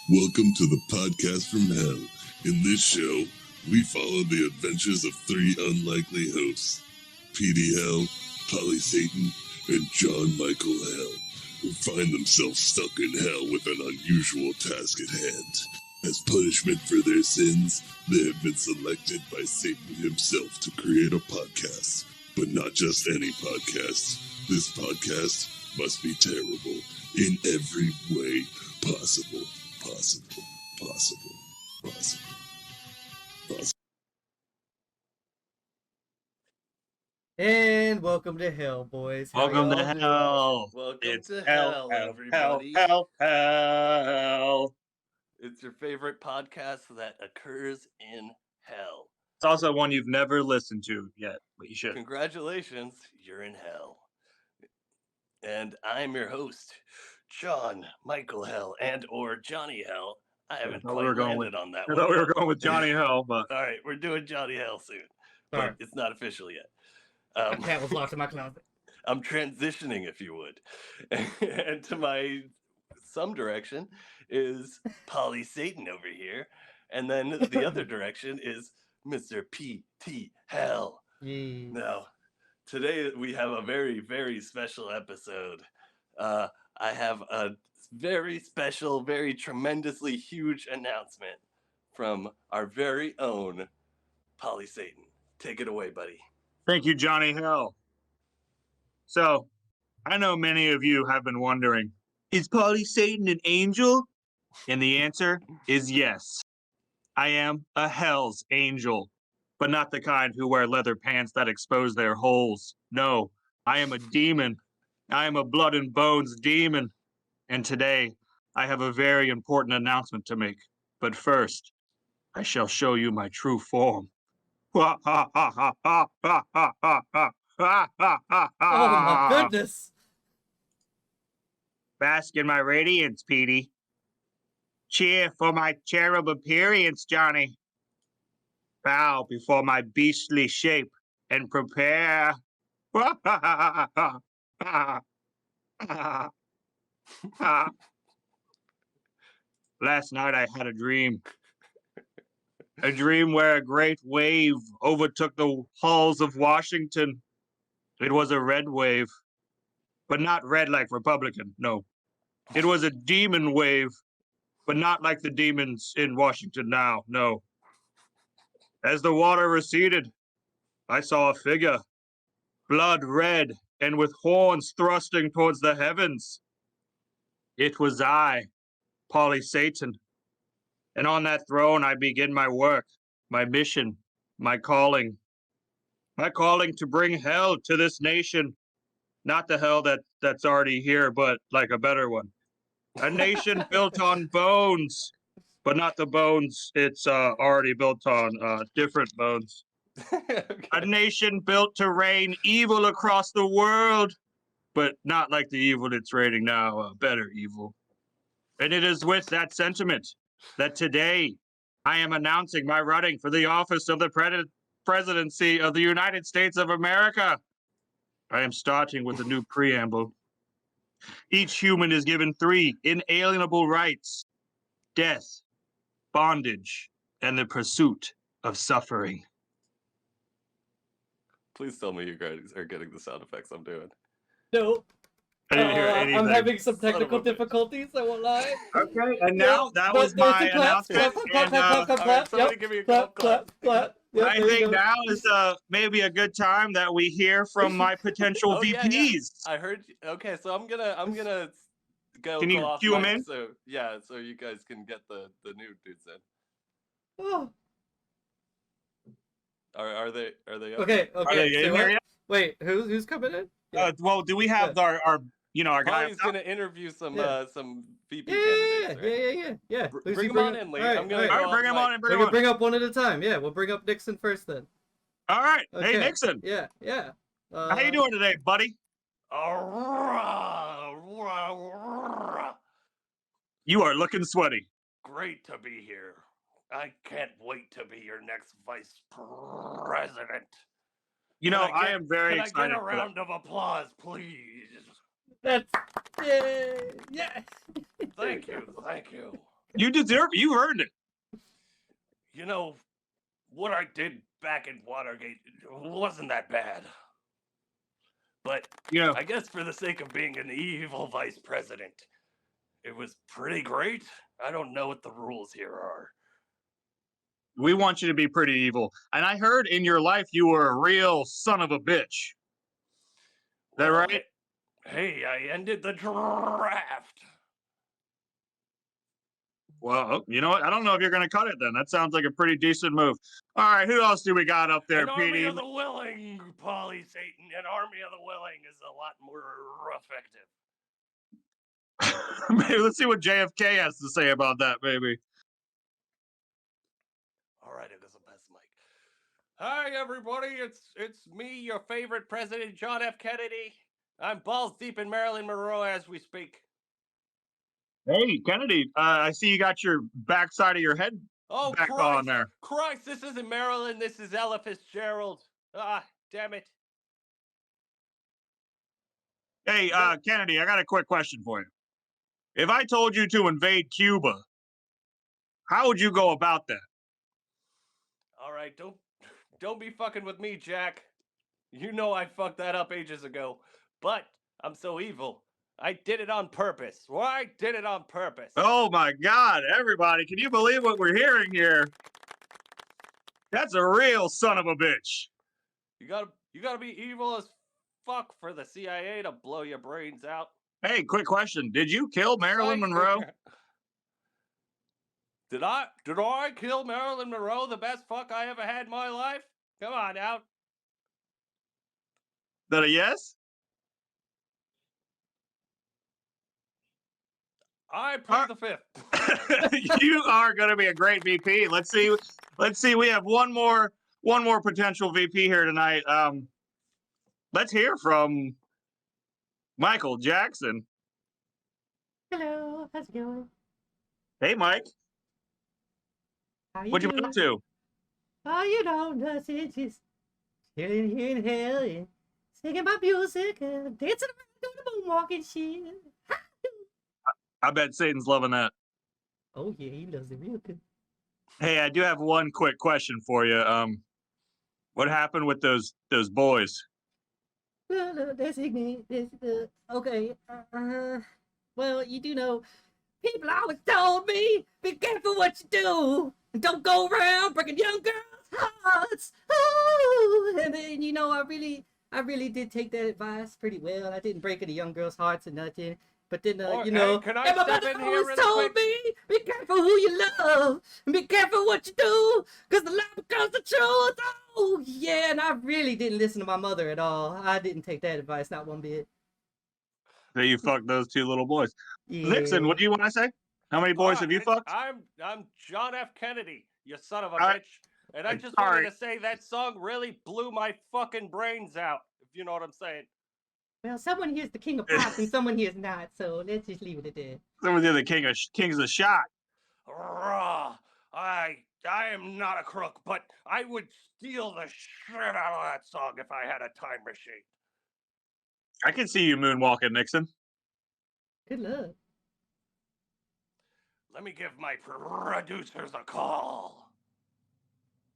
Welcome to the podcast from hell. In this show, we follow the adventures of three unlikely hosts, Petey Hell, Polly Satan, and John Michael Hell, who find themselves stuck in hell with an unusual task at hand. As punishment for their sins, they have been selected by Satan himself to create a podcast. But not just any podcast. This podcast must be terrible in every way possible. And welcome to hell, boys. How Welcome to y'all doing? hell. Welcome It's to hell, hell, hell, everybody. hell. It's your favorite podcast that occurs in hell. It's also one you've never listened to yet, but you should. Congratulations, you're in hell. And I'm your host, John Michael Hell and or Johnny Hell. I haven't thought quite we were going landed on that I one. thought we yet. were going with Johnny Hell, but All right, we're doing Johnny Hell soon, but Alright. it's not official yet. My cat was locked in my closet. I'm transitioning, if you would. And to my some direction is Polly Satan over here. And then the other direction is Mr. P.T. Hell. Yee. Now, today we have a very, very special episode. I have a very special, very tremendously huge announcement from our very own Polly Satan. Take it away, buddy. thank you, Johnny Hell. So, I know many of you have been wondering, is Polly Satan an angel? And the answer is yes. I am a Hell's angel, but not the kind who wear leather pants that expose their holes. No, I am a demon. I am a blood and bones demon. And today, I have a very important announcement to make. But first, I shall show you my true form. Oh my goodness. Bask in my radiance, Petey. Cheer for my cherub appearance, Johnny. Bow before my beastly shape and prepare. Last night I had a dream. A dream where a great wave overtook the halls of Washington. It was a red wave, but not red like Republican, no. It was a demon wave, but not like the demons in Washington now, no. As the water receded, I saw a figure, blood red and with horns thrusting towards the heavens. It was I, Polly Satan. And on that throne I begin my work, my mission, my calling. My calling to bring hell to this nation. Not the hell that's already here, but like a better one. A nation built on bones, but not the bones it's already built on, different bones. A nation built to reign evil across the world, but not like the evil it's reigning now, better evil. And it is with that sentiment that today I am announcing my running for the office of the presidency of the United States of America. I am starting with a new preamble. Each human is given 3 inalienable rights: death, bondage, and the pursuit of suffering. Please tell me you guys are getting the sound effects I'm doing. Nope. I didn't hear anything. I'm having some Son of a technical bitch. difficulties, I won't lie. Okay, and now that was There's my the claps, announcement. clap, And, clap, clap, All right, somebody yep. give me a Clap, clap. clap. Yep, I there you think go. now is maybe a good time that we hear from my potential Oh, yeah, VPs. I heard you. Okay, so I'm gonna go. Can you off cue 'em mic, in? So yeah, so you guys can get the new dudes in. Oh, Are they okay. Are they say in what? there yet? Wait, who's coming in? Yeah. Well, do we have our guy? Polly's gonna interview some Yeah. some VP Yeah. candidates. Right? Yeah. Bring Lucy, him on in, Lee. All right, I'm gonna all go right. All right, bring him off on mic. and We're bring him gonna on. bring up one at a time. Yeah, we'll bring up Nixon first then. All right. Okay. Hey, Nixon. Yeah. How you doing today, buddy? You are looking sweaty. Great to be here. I can't wait to be your next vice president. You know, I am very Can I excited. get a for that. round of applause, please? That's yeah. Thank you. You deserve it. You earned it. You know, what I did back in Watergate wasn't that bad. But You know, I guess for the sake of being an evil vice president, it was pretty great. I don't know what the rules here are. we want you to be pretty evil. And I heard in your life you were a real son of a bitch. Is that Well, right? Hey, I ended the draft. Well, you know what? I don't know if you're going to cut it then. That sounds like a pretty decent move. All right, who else do we got up there, An army PD? of the willing, Polly Satan. An army of the willing is a lot more effective. Maybe let's see what JFK has to say about that, maybe. All right, it is a best mic. Hi, everybody. It's me, your favorite president, John F. Kennedy. I'm balls deep in Marilyn Monroe as we speak. Hey, Kennedy, I see you got your backside of your head Oh, back Christ. on there. Christ, this isn't Marilyn. This is Ella Fitzgerald. Ah, damn it. Hey, Kennedy, I got a quick question for you. If I told you to invade Cuba, how would you go about that? All right, don't be fucking with me, Jack. You know I fucked that up ages ago. But I'm so evil. I did it on purpose. Well, I did it on purpose. Oh my God, everybody, can you believe what we're hearing here? That's a real son of a bitch. You gotta be evil as fuck for the CIA to blow your brains out. Hey, quick question. Did you kill Marilyn Monroe? Did I kill Marilyn Monroe, the best fuck I ever had in my life? Come on now. Is that a yes? I plead the fifth. You are going to be a great VP. Let's see. We have one more potential VP here tonight. Let's hear from Michael Jackson. Hello, how's it going? Hey, Mike. How you What you doing? been up to? Oh, you know, nothing. Just chilling here in hell and singing my music and dancing around doing the moonwalk and shit. I bet Satan's loving that. Oh yeah, he loves it real good. Hey, I do have one quick question for you. What happened with those boys? No, that's ignorant. Okay. Well, you do know, people always told me, be careful what you do. And don't go around breaking young girls' hearts. Oh, and then, you know, I really did take that advice pretty well. I didn't break any young girls' hearts or nothing. But then, you know, can I and my step mother in here always really told quick? me, be careful who you love, and be careful what you do, because the lie becomes the truth. Oh, yeah, and I really didn't listen to my mother at all. I didn't take that advice, not one bit. That you fucked those two little boys. Yeah. Nixon, what do you want to say? How many boys have you fucked? I'm John F. Kennedy, you son of a I- bitch. And I just sorry. wanted to say that song really blew my fucking brains out, if you know what I'm saying. Well, someone here's the king of pop and someone here's not, so let's just leave it at that. Someone's the kings of shot. Rah, I am not a crook, but I would steal the shit out of that song if I had a time machine. I can see you moonwalking, Nixon. Good luck. Let me give my producers a call.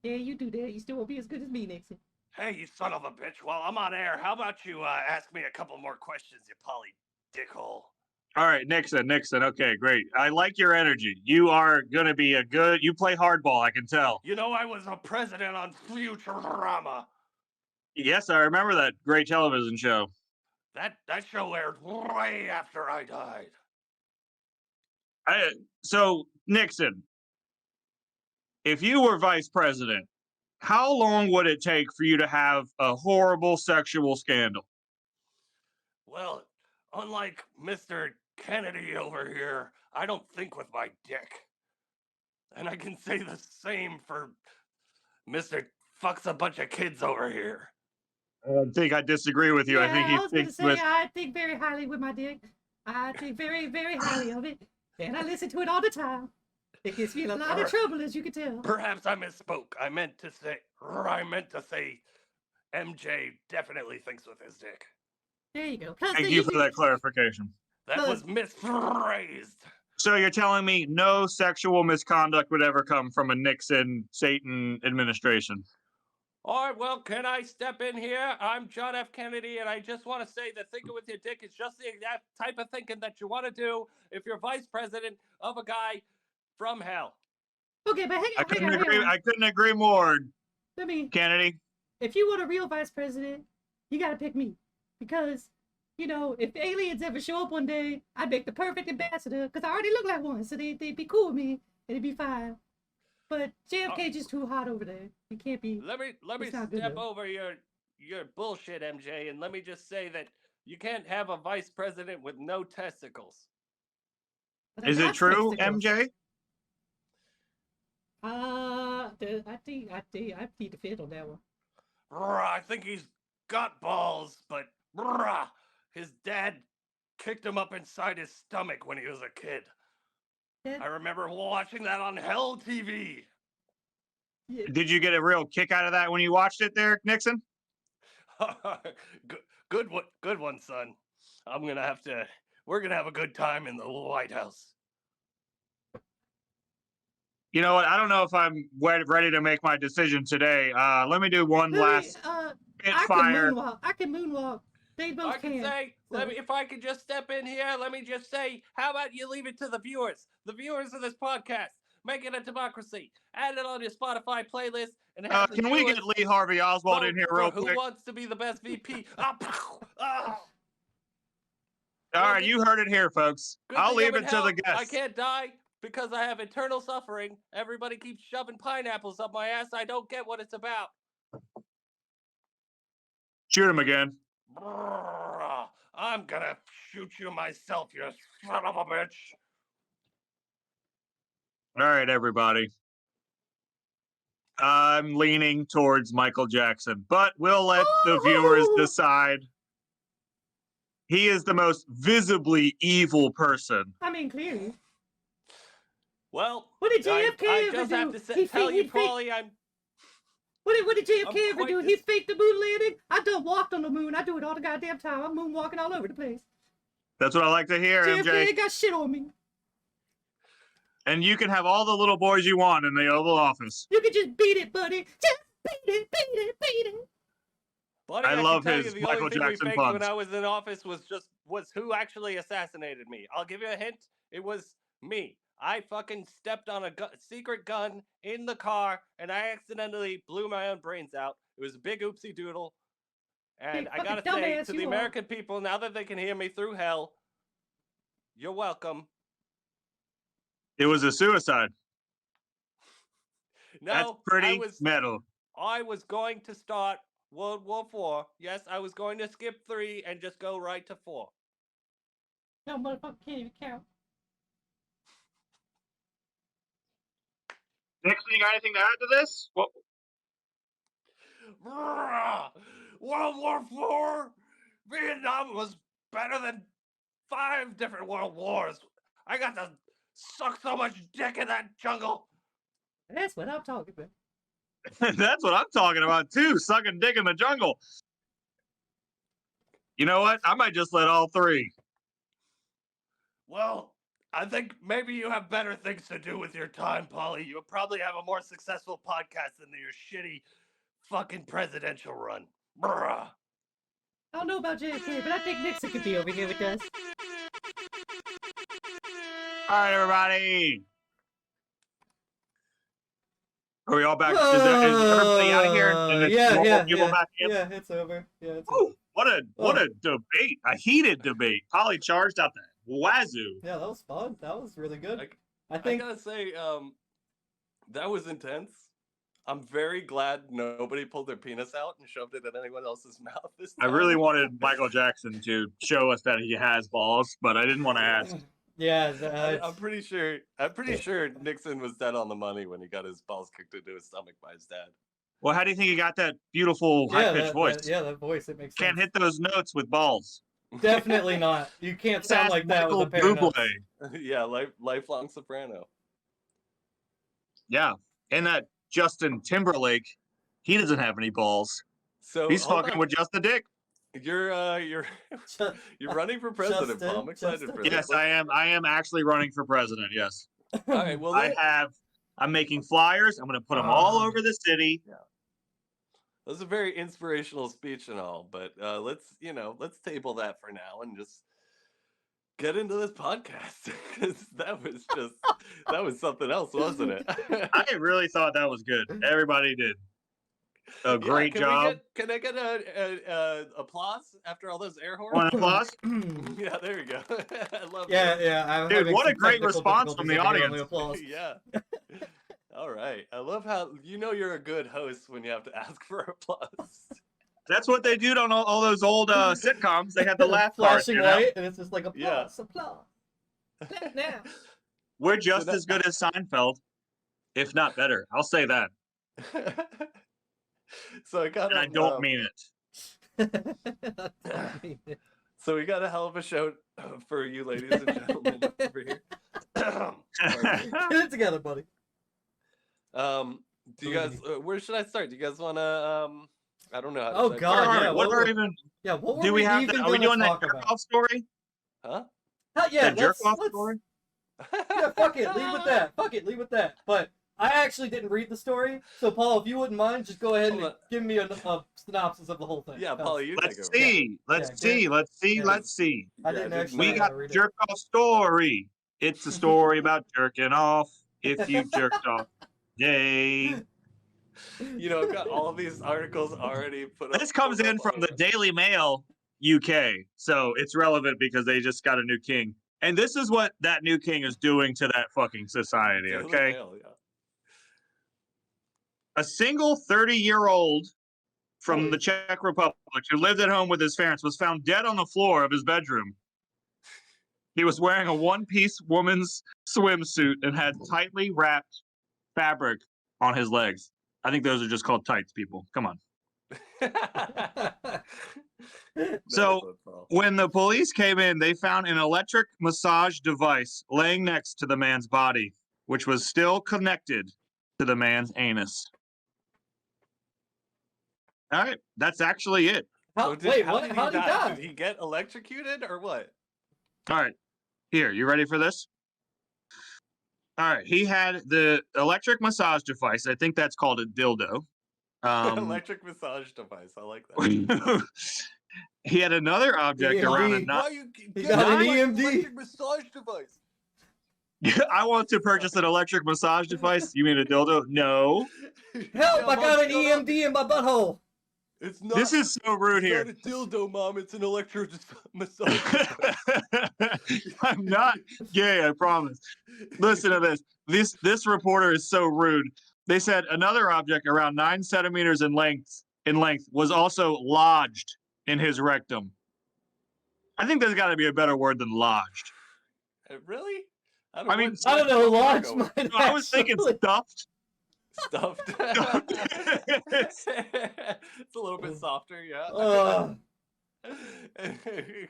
Yeah, you do that. You still won't be as good as me, Nixon. Hey, you son of a bitch. While I'm on air, how about you ask me a couple more questions, you poly dickhole? All right, Nixon. Okay, great. I like your energy. You are going to be you play hardball, I can tell. You know, I was a president on Futurama. Yes, I remember that great television show. That show aired way after I died. So, Nixon, if you were vice president, how long would it take for you to have a horrible sexual scandal? Well, unlike Mr. Kennedy over here, I don't think with my dick. And I can say the same for Mr. Fucks a bunch of kids over here. I think I disagree with you. Yeah, I think he was gonna thinks say, with... I think very highly with my dick. I think very, very highly of it. And I listen to it all the time. It gets me in a lot of trouble, as you can tell. Perhaps I misspoke. I meant to say MJ definitely thinks with his dick. There you go. Plus, Thank you for that clarification. That was misphrased. So you're telling me no sexual misconduct would ever come from a Nixon Satan administration? All right, well, can I step in here? I'm John F. Kennedy, and I just want to say that thinking with your dick is just the exact type of thinking that you want to do if you're vice president of a guy from hell. Okay, but hang I on, couldn't hang on, agree. hang on. I couldn't agree more, I mean, Kennedy. if you want a real vice president, you gotta pick me. Because, you know, if aliens ever show up one day, I'd make the perfect ambassador, because I already look like one, so they'd be cool with me, and it'd be fine. But JFK just too hot over there. He can't be. Let me It's not good step enough. over your bullshit, MJ, and let me just say that you can't have a vice president with no testicles. But I Is it got true, testicles. MJ? I think I need to fit on that one. I think he's got balls, but his dad kicked him up inside his stomach when he was a kid. I remember watching that on Hell TV. Yeah. Did you get a real kick out of that when you watched it there, Nixon? Good one, son. We're gonna have a good time in the White House. You know what? I don't know if I'm ready to make my decision today. Let me do one last fire. I can moonwalk. They both I can say, so. if I could just step in here, let me just say, how about you leave it to the viewers of this podcast? Make it a democracy. Add it on your Spotify playlist and have the Can we get Lee Harvey Oswald in here real quick? Who wants to be the best VP? All right, you heard it here, folks. I'll leave it to the guests. I can't die because I have internal suffering. Everybody keeps shoving pineapples up my ass. I don't get what it's about. Shoot him again. I'm gonna shoot you myself, you son of a bitch. All right, everybody. I'm leaning towards Michael Jackson, but we'll let the viewers decide. He is the most visibly evil person. I mean, clearly. Well, what did JFK I ever just do? have to tell you, Paulie, What did JFK ever do? He faked the moon landing? I done walked on the moon. I do it all the goddamn time. I'm moonwalking all over the place. That's what I like to hear, JFK MJ. ain't got shit on me. And you can have all the little boys you want in the Oval Office. You can just beat it, buddy. Just beat it, beat it, beat it. Buddy, I love his the Michael only thing Jackson we faked puns. when I was in office was who actually assassinated me. I'll give you a hint. It was me. I fucking stepped on a secret gun in the car, and I accidentally blew my own brains out. It was a big oopsie doodle. And I gotta say, to the American people, now that they can hear me through hell, you're welcome. It was a suicide. No, that's pretty metal. I was going to start World War IV. Yes, I was going to skip 3 and just go right to 4. No, motherfucker can't even count. Nixon, you got anything to add to this? World War IV? Vietnam was better than 5 different world wars. I got to suck so much dick in that jungle. That's what I'm talking about. That's what I'm talking about, too. Sucking dick in the jungle. You know what? I might just let all 3. Well, I think maybe you have better things to do with your time, Paulie. You'll probably have a more successful podcast than your shitty fucking presidential run. Bruh. I don't know about JFK, but I think Nixon could be over here with us. All right, everybody. Are we all back? Is everybody out of here? Yeah, it's over. Yeah, it's over. What a debate! A heated debate. Polly charged out the wazoo. Yeah, that was fun. That was really good. I gotta say, that was intense. I'm very glad nobody pulled their penis out and shoved it in anyone else's mouth this time. I really wanted Michael Jackson to show us that he has balls, but I didn't want to ask. Yeah, I'm pretty sure Nixon was dead on the money when he got his balls kicked into his stomach by his dad. Well, how do you think he got that beautiful high-pitched voice? That voice, it makes sense. Can't hit those notes with balls. Definitely not. You can't sound like that with a pair of notes. Yeah, lifelong soprano. Yeah, and that Justin Timberlake, he doesn't have any balls. So he's fucking with just the dick. You're running for president, Paul. I'm excited Justin. for this. Yes, I am. I am actually running for president. Yes. All right. Well, I'm making flyers. I'm going to put them all over the city. that was a very inspirational speech and all, but let's table that for now and just get into this podcast because that was something else, wasn't it? I really thought that was good. Everybody did a great job. Can I get a applause after all those air horns? Want an applause? Yeah, there you go. I love Yeah, that. yeah. I'm Dude, having what a some great technical response from the difficulties on audience. applause. Yeah. All right. I love how you're a good host when you have to ask for applause. That's what they do on all those old sitcoms. They had the laugh part. Flashing You know? light, and it's just like applause, Yeah. applause. Clap now. We're just that- as good as Seinfeld, if not better. I'll say that, So I got and I don't mean it. So we got a hell of a show for you, ladies and gentlemen, over here. Get it together, buddy. Do you guys? Where should I start? Do you guys want to? I don't know. How to Oh, start. God, All right, yeah, what what are were- even? Yeah, what were Do we have? even Are we gonna doing that talk jerk about? off story? Huh? Yeah, That jerk off let's- story? Yeah, fuck it, leave with that. Fuck it, leave with that. But I actually didn't read the story, so Paul, if you wouldn't mind, just go ahead Hold and on. give me a synopsis of the whole thing. Yeah, Paul, you take Let's over. see. Let's Yeah, see. Let's see. yeah. Let's see. I didn't Yeah, actually. We got read it. jerk off story. It's a story about jerking off. If you jerked off, yay! You know, I've got all of these articles already put up. This comes in from the Daily Mail UK, so it's relevant because they just got a new king, and this is what that new king is doing to that fucking society. Daily Okay, Mail, yeah. a single 30-year-old from the Czech Republic who lived at home with his parents was found dead on the floor of his bedroom. He was wearing a one-piece woman's swimsuit and had tightly wrapped fabric on his legs. I think those are just called tights, people. Come on. So, That's all. When the police came in, they found an electric massage device laying next to the man's body, which was still connected to the man's anus. All right, that's actually it. How, So wait, how what? did How did he die? Did he get electrocuted or what? All right, here, you ready for this? All right, he had the electric massage device. I think that's called a dildo. Electric massage device. I like that. He had another object EMD. around a Why knot. you He got an EMD. electric massage device? I want to purchase an electric massage device. You mean a dildo? No. Help! I got an Mom, shut up. EMD in my butthole. It's not. This is so rude it's here. not a dildo, Mom. It's an electric massage device. I'm not gay, I promise. Listen to this. This reporter is so rude. They said another object around 9 centimeters in length was also lodged in his rectum. I think there's got to be a better word than lodged. Really? I mean, I don't know. Lodge Go might I was thinking actually- stuffed. Stuffed. It's a little bit softer, yeah. Ugh. think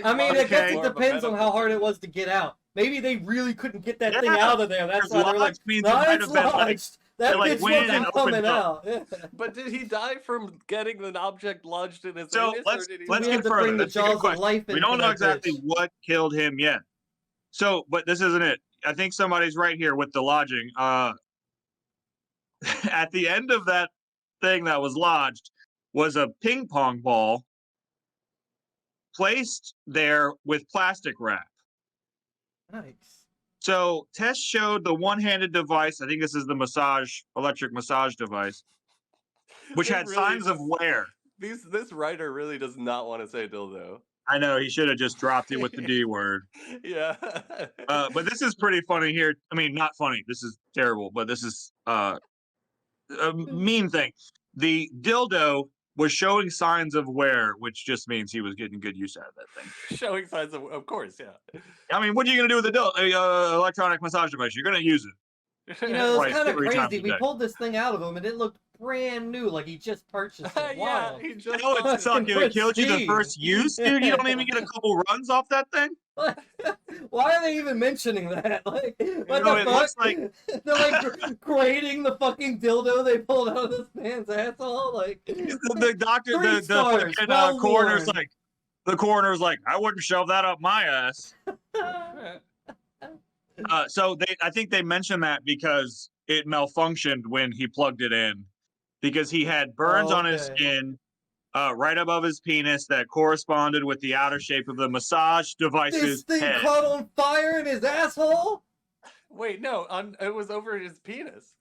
I mean, lodged I is guess it more of a depends on how metaphor. hard it was to get out. Maybe they really couldn't get that thing Yeah, out of there. That's because why they're like, lodged means it no, might it's have been like- lodged. That they, like, bitch went wasn't and opened coming up. out. Yeah. But did he die from getting an object lodged in his So, anus, let's- or did he let's we get have to further. bring the That's a good jaws of question. life We into don't know that exactly bitch. what killed him yet. So, but this isn't it. I think somebody's right here with the lodging. At the end of that thing that was lodged was a ping pong ball placed there with plastic wrap. Nice. So tests showed the one-handed device. I think this is the electric massage device, which It had really signs of does- wear. This writer really does not want to say dildo. I know he should have just dropped it with the D word. Yeah. But this is pretty funny here. I mean, not funny. This is terrible, but this is a mean thing. The dildo was showing signs of wear, which just means he was getting good use out of that thing. Showing signs of course, yeah. I mean, what are you going to do with the dildo? Electronic massage device. You're going to use it. You know, Right, it's kind of 3 times crazy. a We day. pulled this thing out of him, and it looked brand new, like he just purchased it. yeah, Wow. he just No, it Fucking sucked. If it killed you the prestige. first use, dude, you don't even get a couple runs off that thing. What Why are they even mentioning that? Like, what know, the it fuck? looks like- They're like grading the fucking dildo they pulled out of this man's asshole. Like, The doctor, 3 the stars, fucking well coroner's worn. like, the coroner's like, I wouldn't shove that up my ass. So I think they mentioned that because it malfunctioned when he plugged it in, because he had burns on his Okay. skin, right above his penis that corresponded with the outer shape of the massage This device's thing head. caught on fire in his asshole? Wait, no, it was over his penis.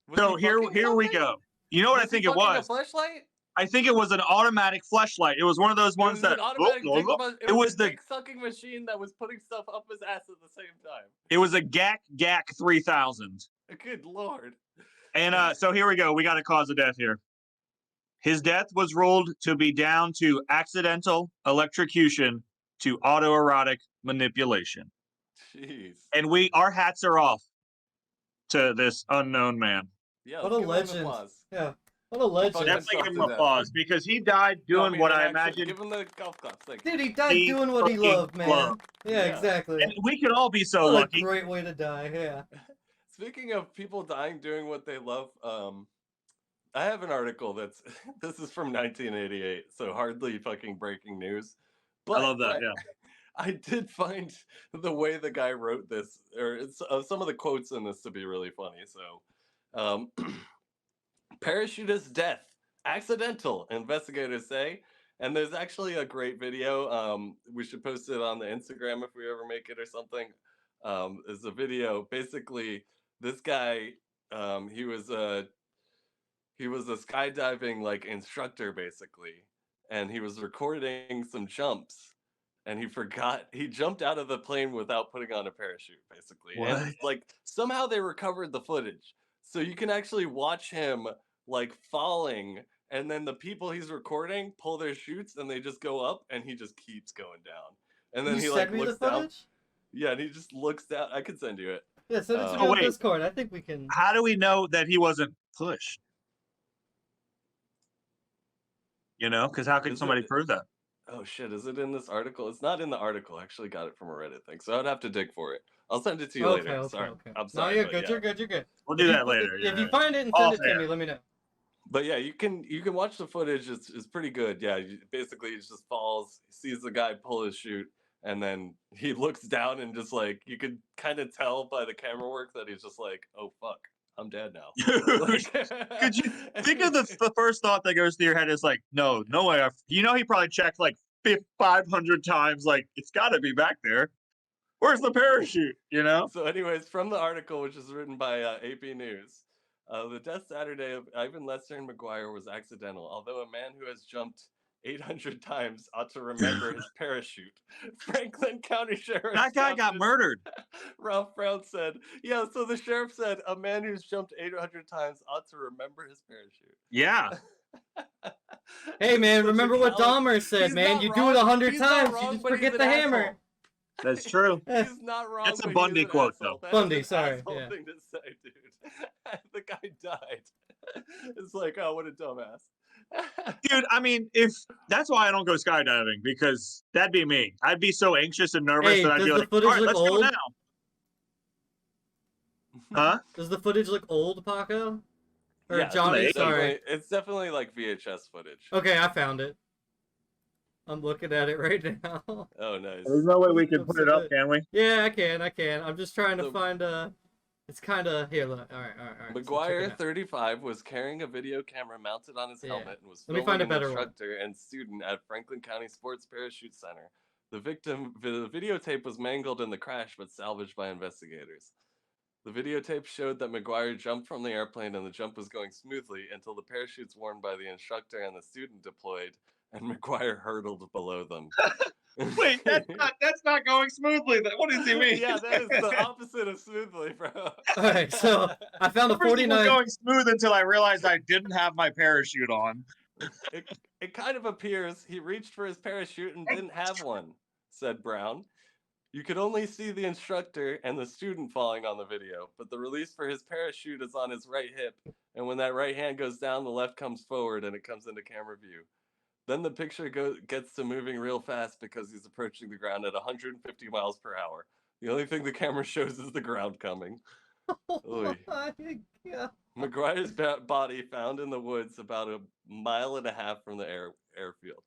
Was So he here fucking we something? go. You know what I Was he think it fucking was? A fleshlight? I think it was an automatic fleshlight. It was one of those ones It was that an automatic dick it was a the dick sucking machine that was putting stuff up his ass at the same time. it was a GAC 3000. Good lord. And so here we go. We got a cause of death here. His death was ruled to be down to accidental electrocution to autoerotic manipulation. Jeez. And our hats are off to this unknown man. Yeah, What a let's give him an legend. applause. Yeah. What a legend. Definitely give him to death. applause because he died doing what I imagine. Give him the golf claps. Thank Dude, you. he died He doing what he fucking loved, man. loved. Yeah, Yeah. exactly. And we could all be so what lucky. a great way to die, yeah. Speaking of people dying doing what they love, I have an article that's this is from 1988, so hardly fucking breaking news. But I love that. Yeah. I did find the way the guy wrote this, or some of the quotes in this to be really funny. So, parachutist death, accidental, investigators say. And there's actually a great video. We should post it on the Instagram if we ever make it or something. There's a video. Basically, this guy, he was a skydiving like instructor basically, and he was recording some jumps. And he jumped out of the plane without putting on a parachute, basically. What? And like somehow they recovered the footage. So you can actually watch him like falling, and then the people he's recording pull their chutes and they just go up and he just keeps going down. And then you he send like me looks the down. footage? Yeah, and he just looks down. I could send you it. Yeah, send it to Oh, me on wait. Discord. I think we can. How do we know that he wasn't pushed? You know, because how could Is somebody it- prove that? Oh shit, is it in this article? It's not in the article. I actually got it from a Reddit thing. So I'd have to dig for it. I'll send it to you later. Sorry. I'm sorry. No, you're but good. yeah. You're good. You're good. We'll do If you- that later. If yeah. you find it and All send it to fair. me, let me know. But yeah, you can watch the footage. It's pretty good. Yeah, basically he just falls, sees the guy pull his chute, and then he looks down and just like you could kind of tell by the camera work that he's just like, oh fuck, I'm dead now. Could you think of the first thought that goes through your head is like, no way. You know, he probably checked like 500 times. Like, it's got to be back there. Where's the parachute? You know. So, anyways, from the article, which is written by AP News, the death Saturday of Ivan Lester McGuire was accidental, although a man who has jumped 800 times ought to remember his parachute. Franklin County Sheriff. That guy got murdered. Ralph Brown said, yeah, so the sheriff said a man who's jumped 800 times ought to remember his parachute. Yeah. Hey, man, Such a remember what coward. Dahmer said, He's man. not You do wrong. it 100 He's not times, wrong, you just but he's forget an the asshole. hammer. That's true. He's not wrong. That's a but he's Bundy an quote, asshole. though. That Bundy, is an sorry, asshole yeah. thing to say, dude. The guy died. It's like, oh, what a dumbass. Dude, I mean, that's why I don't go skydiving, because that'd be me. I'd be so anxious and nervous Hey, that I'd does be the like, footage all right, look let's go old? now. Huh? Does the footage look old, Paco? Or Yeah, Johnny, it's sorry. It's definitely like VHS footage. Okay, I found it. I'm looking at it right now. Oh, nice. There's no way we can I'm put so it up, good. can we? Yeah, I can. I'm just trying to So- find it's kind of here. Look, all right. So check it McGuire, out. 35, was carrying a video camera mounted on his Yeah. helmet and was Let me filming find a an better one. instructor and student at Franklin County Sports Parachute Center. The videotape was mangled in the crash but salvaged by investigators. The videotape showed that McGuire jumped from the airplane and the jump was going smoothly until the parachutes worn by the instructor and the student deployed, and McGuire hurdled below them. Wait, that's not going smoothly. What does he mean? Yeah, that is the opposite of smoothly, bro. All right, so I found a Everything was 49. going smooth until I realized I didn't have my parachute on. It kind of appears he reached for his parachute and didn't have one, said Brown. You could only see the instructor and the student falling on the video, but the release for his parachute is on his right hip, and when that right hand goes down, the left comes forward and it comes into camera view. Then the picture gets to moving real fast because he's approaching the ground at 150 miles per hour. The only thing the camera shows is the ground coming. Oh Oy. my God. McGuire's body found in the woods about 1.5 miles from the airfield.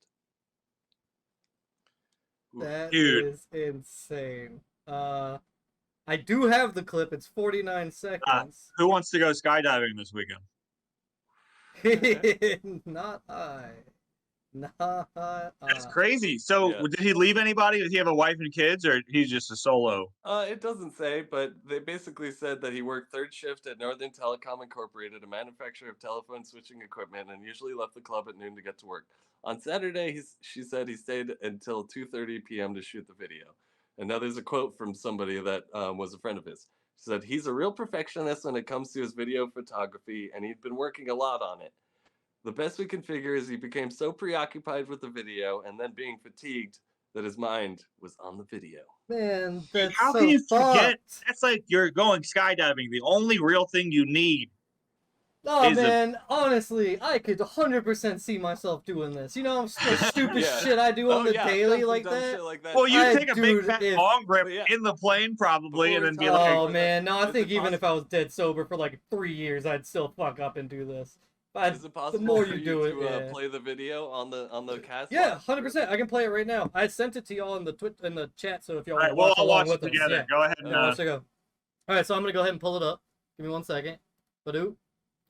Oof. That Dude. is insane. I do have the clip. It's 49 seconds. Who wants to go skydiving this weekend? Not I. Not I. That's crazy. So Yeah. did he leave anybody? Did he have a wife and kids, or he's just a solo? It doesn't say, but they basically said that he worked third shift at Northern Telecom Incorporated, a manufacturer of telephone switching equipment, and usually left the club at noon to get to work. On Saturday, she said he stayed until 2:30 p.m. to shoot the video. And now there's a quote from somebody that was a friend of his. She said, "He's a real perfectionist when it comes to his video photography, and he'd been working a lot on it. The best we can figure is he became so preoccupied with the video and then being fatigued that his mind was on the video." Man, that's How so can you forget? fucked. That's like you're going skydiving. The only real thing you need. Oh is a- man, honestly, I could 100% see myself doing this. You know, the stupid Yeah. shit I do on the daily dumb like shit that. like that. Well, you I- take a dude, big fat if- long grip But yeah. in the plane probably, and Before then be we like, Oh but man, no, I is think it even if I was dead sober for like 3 years, I'd still fuck up and do this. But Is it possible more for you you do it, to yeah. play the video on the cast? yeah, live? 100%. I can play it right now. I sent it to y'all in the chat, so if y'all all want right, to we'll watch all along watch with it us, together. yeah. Go ahead and Yeah, watch it go. All right, so I'm gonna go ahead and pull it up. Give me 1 second. Badoo.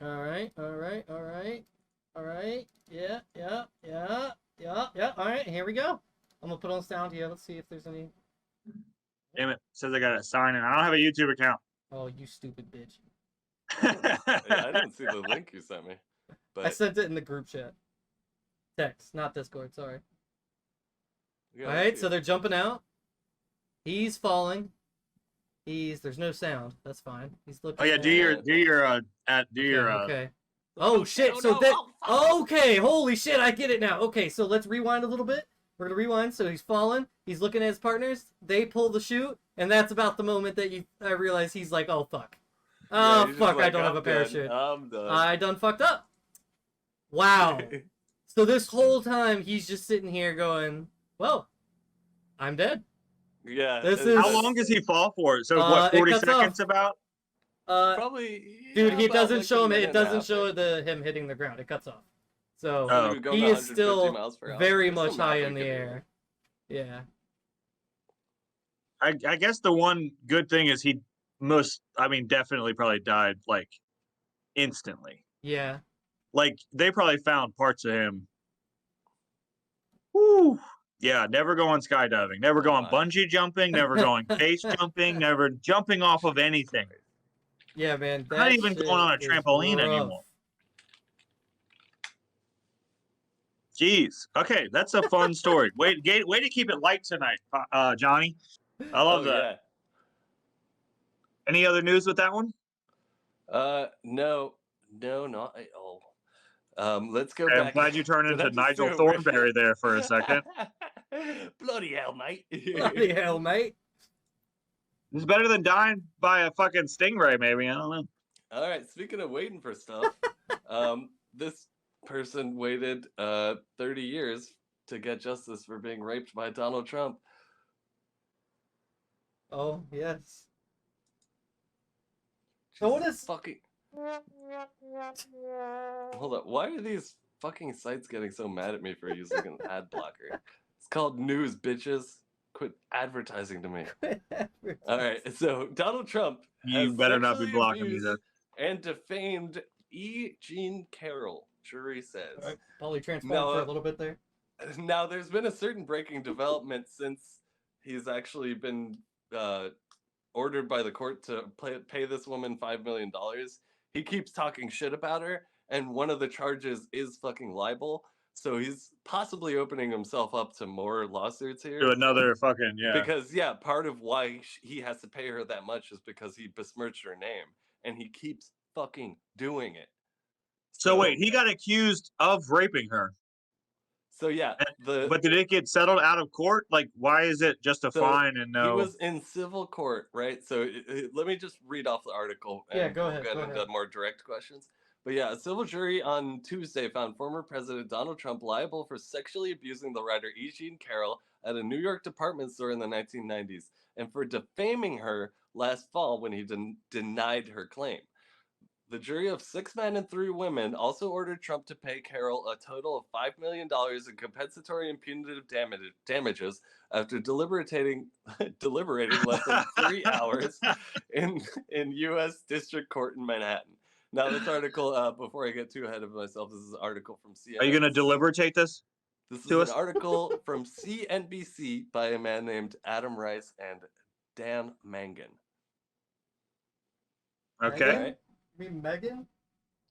All right. Yeah. All right, here we go. I'm gonna put on sound here. Let's see if there's any. damn it. Says I gotta sign in. I don't have a YouTube account. Oh, you stupid bitch! Yeah, I didn't see the link you sent me. But I sent it in the group chat. Text, not Discord. Sorry. yeah, All right, so they're jumping out. He's falling. There's no sound. That's fine. He's looking. Oh yeah, do your Okay. Oh shit! Oh, So no. that. Oh, Okay, holy shit! I get it now. Okay, so let's rewind a little bit. We're gonna rewind. So he's falling. He's looking at his partners. They pull the chute, and that's about the moment that I realize he's like, "Oh fuck! Oh he's just fuck! I like, don't have a "I'm done. parachute. I'm done." I done fucked up." Wow. So this whole time he's just sitting here going, "Well, I'm dead." Yeah. This and is- How that's long does he fall for? So Uh, what, it 40 cuts seconds off. about? Probably. Dude, yeah, he about doesn't like show a him. minute It and a doesn't half, show right? him hitting the ground. It cuts off. So Oh. He was going he is 150 still miles per hour. very There's much some high math in we the could do. air. Yeah. I guess the one good thing is he definitely probably died like instantly. Yeah. Like they probably found parts of him. Woo. Yeah, never going skydiving, never going Wow. bungee jumping, never going base jumping, never jumping off of anything. Yeah, man. Not that even shit going on a is trampoline rough. anymore. Jeez. Okay, that's a fun story. Way to keep it light tonight, Johnny. I love that. Yeah. Any other news with that one? No, not at all. Let's go Okay, back. I'm glad you turned Did I into just Nigel do a weird- Thornberry there for a second. Bloody hell, mate. Bloody hell, mate. Mm. It's better than dying by a fucking stingray, maybe. I don't know. All right, speaking of waiting for stuff, this person waited 30 years to get justice for being raped by Donald Trump. Oh, yes. So what Jesus is- fucking... Hold up, why are these fucking sites getting so mad at me for using an ad blocker? It's called news, bitches. Quit advertising to me. All right, so Donald Trump You has better not be sexually blocking me abused then. and defamed E. Jean Carroll, jury says. All right, Polly transformed No, for a little bit there. Now, there's been a certain breaking development since he's actually been ordered by the court to pay this woman $5 million. He keeps talking shit about her, and one of the charges is fucking libel. So he's possibly opening himself up to more lawsuits here. Do another fucking, yeah. Because, yeah, part of why he has to pay her that much is because he besmirched her name, and he keeps fucking doing it. So wait, he got accused of raping her, So yeah, but did it get settled out of court? Like, why is it just a So, fine and no? He was in civil court, right? So let me just read off the article. And Yeah, go we'll ahead, get go into ahead. more direct questions. But yeah, a civil jury on Tuesday found former President Donald Trump liable for sexually abusing the writer E. Jean Carroll at a New York department store in the 1990s and for defaming her last fall when he denied her claim. The jury of 6 men and 3 women also ordered Trump to pay Carroll a total of $5 million in compensatory and punitive damages after deliberating less than 3 hours in U.S. District Court in Manhattan. Now, this article, before I get too ahead of myself, this is an article from CNN. Are you going to deliberate this? This is an article from CNBC by a man named Adam Rice and Dan Mangan. Okay. Right? You mean Megan?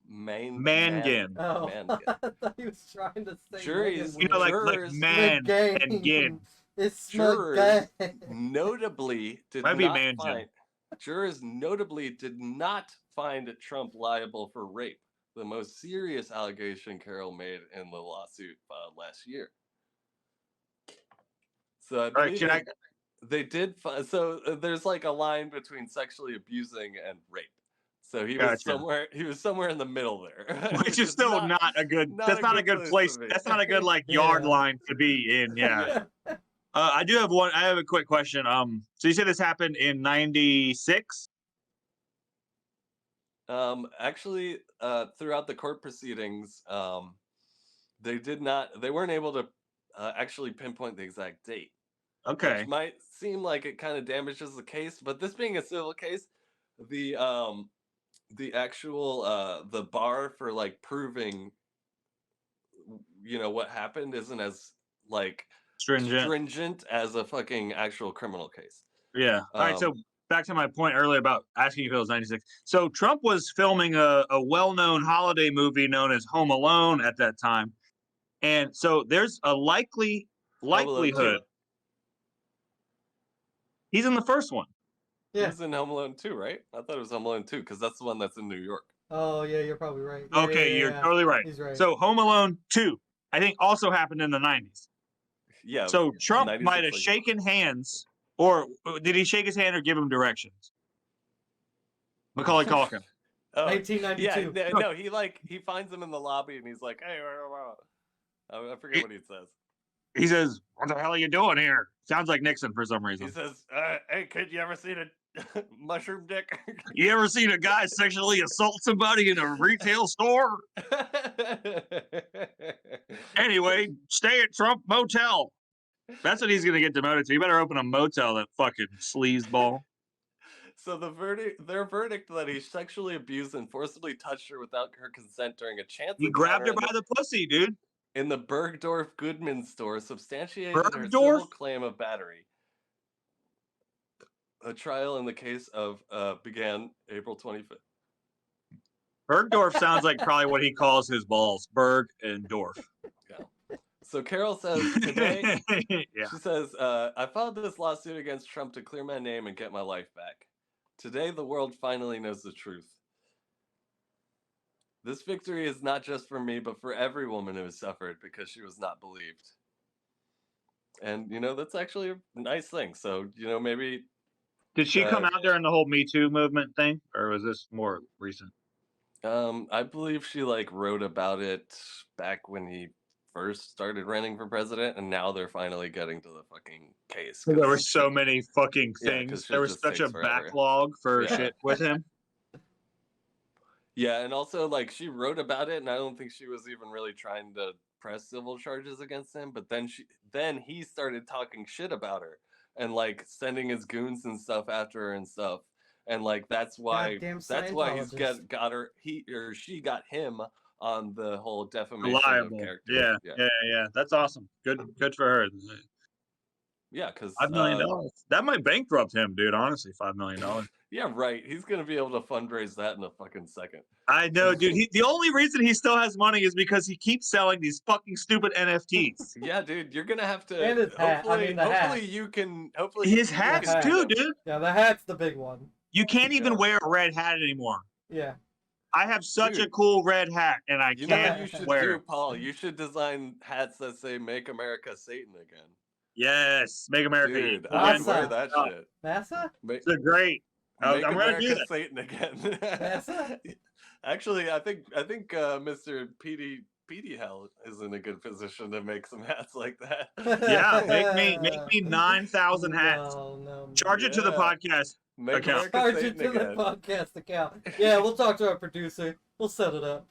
Mangan. Oh, Mangan. I thought he was trying to say Juries, Megan. You know, like Jurors- man and gin. It's Jurors Megan. notably did Might be not Mangan. find jurors notably did not find Trump liable for rape, the most serious allegation Carroll made in the lawsuit filed last year. So I believe they did find. So there's like a line between sexually abusing and rape. So he was somewhere in the middle there, Which is still not a good. That's not a good place. That's not a good like yard line to be in. Yeah. I do have one. I have a quick question. So you said this happened in '96. Actually, throughout the court proceedings, they weren't able to actually pinpoint the exact date. Okay. Which might seem like it kind of damages the case, but this being a civil case, the actual the bar for like proving what happened isn't as like stringent as a fucking actual criminal case. Yeah. All right. So back to my point earlier about asking if it was '96. So Trump was filming a well-known holiday movie known as Home Alone at that time, and so there's a likelihood he's in the first one. Yeah. He's in Home Alone 2, right? I thought it was Home Alone 2 because that's the one that's in New York. Oh, yeah, you're probably right. You're totally right. He's right. So Home Alone 2, I think, also happened in the 90s. Yeah. So Trump might have shaken hands, or did he shake his hand or give him directions? Macaulay Culkin. 1992. Yeah, no, he finds him in the lobby and he's like, hey, I forget what he says. He says, what the hell are you doing here? Sounds like Nixon for some reason. He says, hey, kid, you ever seen a mushroom dick? You ever seen a guy sexually assault somebody in a retail store? Anyway, stay at Trump Motel. That's what he's going to get demoted to. You better open a motel, that fucking sleazeball. So their verdict that he sexually abused and forcibly touched her without her consent during a chance He grabbed her by the pussy, dude. In the Bergdorf Goodman store substantiated her civil claim of battery. A trial in the case of began April 25th. Bergdorf sounds like probably what he calls his balls. Berg and Dorf. Yeah. So Carol says today, she says, I filed this lawsuit against Trump to clear my name and get my life back. Today, the world finally knows the truth. This victory is not just for me, but for every woman who has suffered because she was not believed. And, that's actually a nice thing. So, maybe... Did she come out during the whole Me Too movement thing? Or was this more recent? I believe she, wrote about it back when he first started running for president, and now they're finally getting to the fucking case. There were so many fucking things. There was such a backlog for shit with him. Yeah, and also, she wrote about it, and I don't think she was even really trying to press civil charges against him, but then he started talking shit about her, and, sending his goons and stuff after her and stuff, and, that's why she got him on the whole defamation of character. Yeah. That's awesome. Good for her. Yeah, because $5 million. That might bankrupt him, dude. Honestly, $5 million. Yeah, right. He's gonna be able to fundraise that in a fucking second. I know, dude. The only reason he still has money is because he keeps selling these fucking stupid NFTs. Yeah, dude. You're gonna have to. And his hat. Hopefully you can. Hopefully his hats too, dude. Yeah, the hat's the big one. You can't even wear a red hat anymore. Yeah. I have such a cool red hat, and I can't you should wear it. Paul. You should design hats that say "Make America Satan Again." Yes, Make America. Dude, I wear that shit. NASA? It's great. Make I'm America gonna do that. Satan again. NASA? Actually, I think Mr. Petey Hell is in a good position to make some hats like that. Yeah, make me 9,000 hats. No. Charge it to the Yeah. podcast Make account. America Charge it Satan to the again. podcast account. Yeah, we'll talk to our producer. We'll set it up.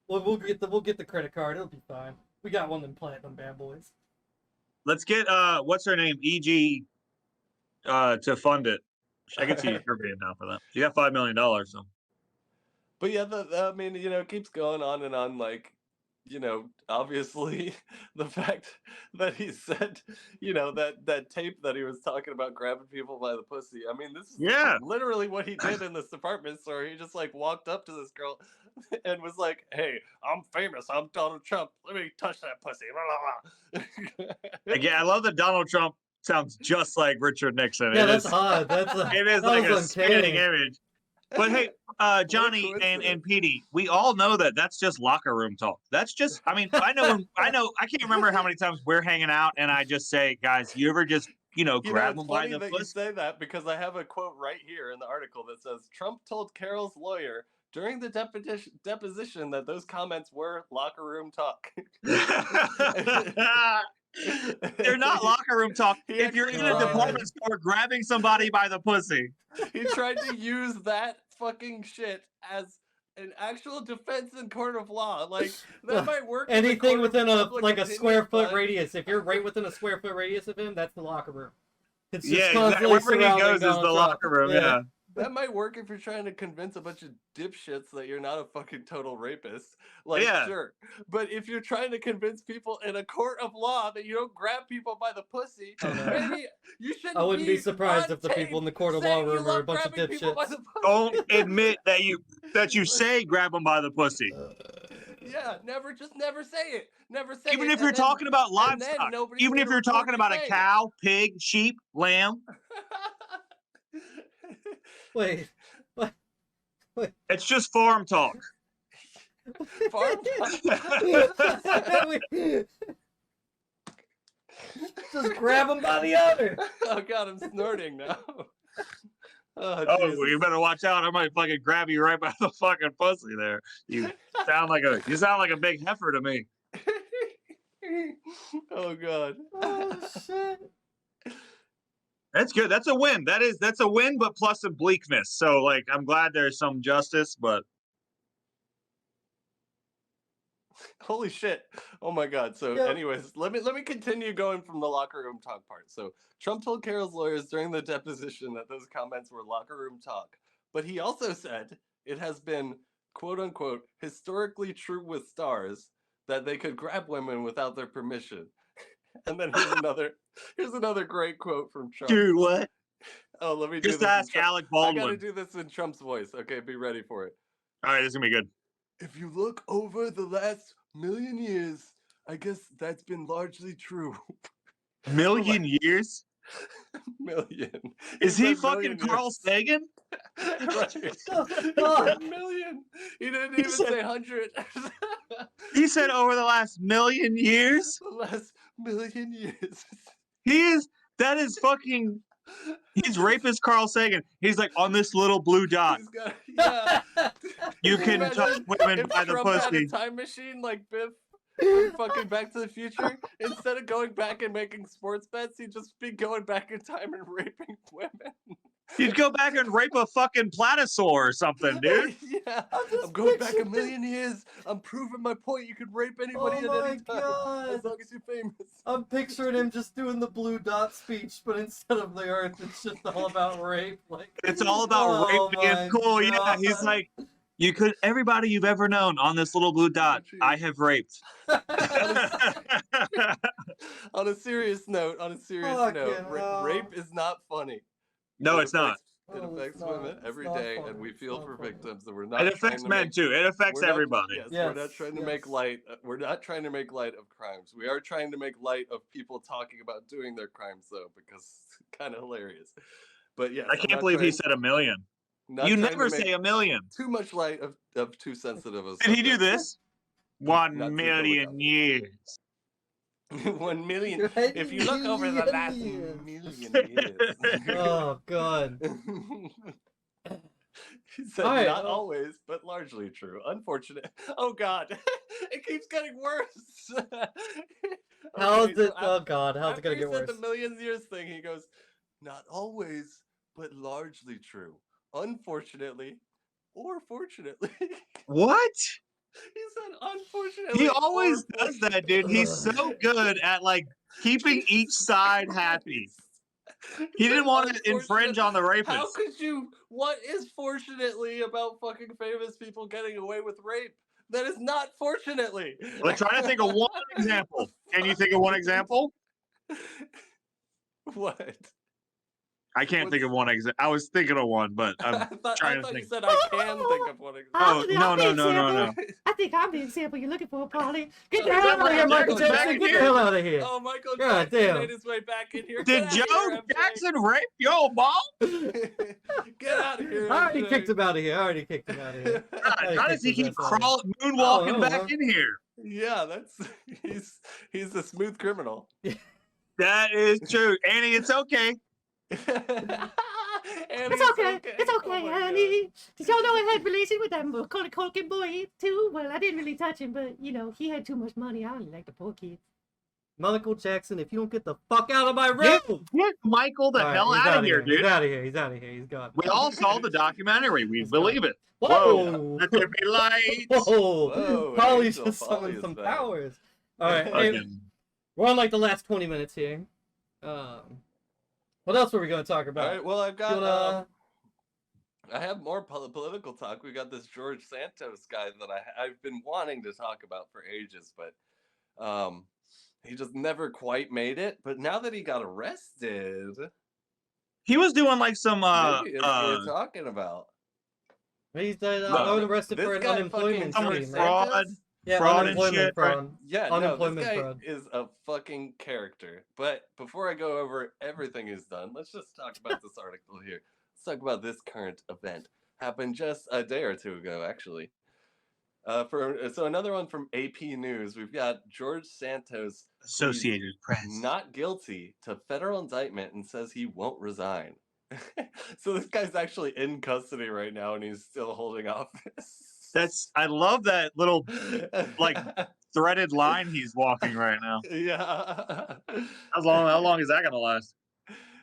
We'll get the credit card. It'll be fine. We got one of them platinum bad boys. Let's get what's her name, EG, to fund it. I can see Alright. her being down for that. You got $5 million, so. But yeah, I mean, it keeps going on and on. Like, obviously, the fact that he said, that tape that he was talking about grabbing people by the pussy. I mean, this is Yeah. literally what he did in this department store. He just like walked up to this girl and was like, "Hey, I'm famous. I'm Donald Trump. Let me touch that pussy." Again, I love that Donald Trump sounds just like Richard Nixon. Yeah, It that's is- odd. It is that like a was spitting uncanny. image. But hey, Johnny and coincidence. Petey, we all know that that's just locker room talk. That's just, I mean, I can't remember how many times we're hanging out and I just say, guys, you ever just, grab It's them by funny the that you pussy? say that because I have a quote right here in the article that says Trump told Carol's lawyer during the deposition that those comments were locker room talk. They're not locker room talk. He If you're actually in a tried. department store grabbing somebody by the pussy. He tried to use that fucking shit as an actual defense in court of law. Like, that might work. in the Anything court of within a public opinion, square foot but- radius. If you're right within a square foot radius of him, that's the locker room. It's just Yeah, exactly. constantly Wherever he surrounding goes is Donald the Trump. locker room. Yeah. That might work if you're trying to convince a bunch of dipshits that you're not a fucking total rapist. Like, Yeah. sure. But if you're trying to convince people in a court of law that you don't grab people by the pussy, Oh, no. maybe you shouldn't I wouldn't be surprised on if the people in the tape court of law saying you room are a love bunch of grabbing people by dipshits. the pussy. Don't admit that you say grab them by the pussy. Yeah, never say it. Never say Even it. if you're and then- talking about and then livestock. nobody's Even if gonna you're report talking you about a saying it. cow, pig, sheep, lamb. Wait. It's just farm talk. Farm Just grab him by the other. Oh god, I'm snorting now. Oh, Oh, Jesus. you better watch out. I might fucking grab you right by the fucking pussy there. You sound like a big heifer to me. Oh god. Oh shit. That's good. That's a win. That's a win, but plus some bleakness. So like I'm glad there's some justice, but Holy shit. Oh my god. So Yeah. anyways, let me continue going from the locker room talk part. So Trump told Carol's lawyers during the deposition that those comments were locker room talk. But he also said it has been quote unquote historically true with stars that they could grab women without their permission. And then here's another great quote from Trump. dude, what? Oh, let me do Just this. in ask Trump- Alec I gotta Baldwin. do this in Trump's voice. Okay, be ready for it. All right, this is gonna be good. If you look over the last million years, I guess that's been largely true. Million years? Million. Is he said fucking million Carl years. Sagan? Right. He fuck? said million. He didn't even said- say 100. He said over the last million years. The last million years. That is fucking. He's rapist Carl Sagan. He's like on this little blue dot. He's got, yeah. You Can can imagine touch women if by the Trump had pussy. a time machine like Biff from fucking Back to the Future, instead of going back and making sports bets, he'd just be going back in time and raping women. You'd go back and rape a fucking platosaur or something, dude. Yeah, just I'm going back a pictured million years. I'm proving my point. You could rape anybody Oh at my any time God. as long as you're famous. I'm picturing him just doing the blue dot speech, but instead of the earth, it's just all about rape. Like It's all about Oh rape being my cool. Yeah, he's God. like, everybody you've ever known on this little blue dot, I have raped. On a serious note, Fucking hell. rape is not funny. No, It it's not. affects- It Oh, it's affects not. women It's every not day, funny. and we It's feel not for funny. victims. And we're not. It trying affects to men make- too. It affects we're not- everybody. Yes, we're not Yes, trying to make yes. light. We're not trying to make light of crimes. We are trying to make light of people talking about doing their crimes, though, because it's kind of hilarious. But yes, I can't believe he said a million. You never say a million. too much light of too sensitive. a Did he do subject. this? Not 1 too million years. 1 million. If you look over the last Million million years. Oh god. He said, All right, not well- always, but largely true. Unfortunate. Oh, God. It keeps getting worse. How's Okay, so it? Oh God, how's it after gonna he get said worse? the millions years thing, he goes, not always, but largely true. Unfortunately, or fortunately. What? He said, unfortunately. He always or does that, dude. He's so Ugh. good at like keeping each side happy. He didn't said, want to infringe on the How rapist. could you? What is fortunately about fucking famous people getting away with rape? That is not fortunately. Let's try to think of one example. Can you think of one example? What? I can't think of one example. I was thinking of one, but I'm I trying to thought you think. said I can think of one example. Oh, I'm no, the no, no, no, example. no. I think I'm the example you're looking for, Polly. Get the Oh, hell out of here, Michael Michael Jackson. Jackson. Get the hell out of here. Oh, Michael God Jackson damn. made his way back in here. Did Get outta Joe here, MJ. Jackson rape your ball? Get out of here. I already MJ. kicked him out of here. I already kicked him out of here. God, I how does he kicked his keep ass out of here. crawling, moonwalking Oh, back huh? in here? Yeah, that's he's a smooth criminal. That is true. Annie, it's okay. It's okay. It's okay, honey. Did y'all know I had relations with that Macaulay Culkin boy too? Well, I didn't really touch him, but you know he had too much money. I only like the poor kids. Michael Jackson, if you don't get the fuck out of my room, Get Michael the All right, hell he's out of here, dude. He's out of here. He's out of here. He's gone. We all saw the documentary. We He's believe it. Whoa! Let there be lights. Whoa! Whoa, Polly's Angel just Polly summoned is some back. powers. All right, hey, Fucking- we're on like the last 20 minutes here. What else were we gonna talk All about? right, well, I've You got wanna- I have more political talk. We got this George Santos guy that I've been wanting to talk about for ages, but he just never quite made it. But now that he got arrested, He was doing like some maybe it's worth talking about. He's No, arrested this for an guy unemployment fucking Some scheme, George right? fraud. Santos? Yeah, fraud and unemployment shit, right? fraud. Yeah, no, this Unemployment guy fraud. is a fucking character. But before I go over everything he's done, let's just talk about this article here. Let's talk about this current event. Happened just a day or two ago, actually. So another one from AP News. We've got George Santos Associated Press. not guilty to federal indictment and says he won't resign. So this guy's actually in custody right now and he's still holding office. I love that little like threaded line he's walking right now. Yeah. How long is that gonna last?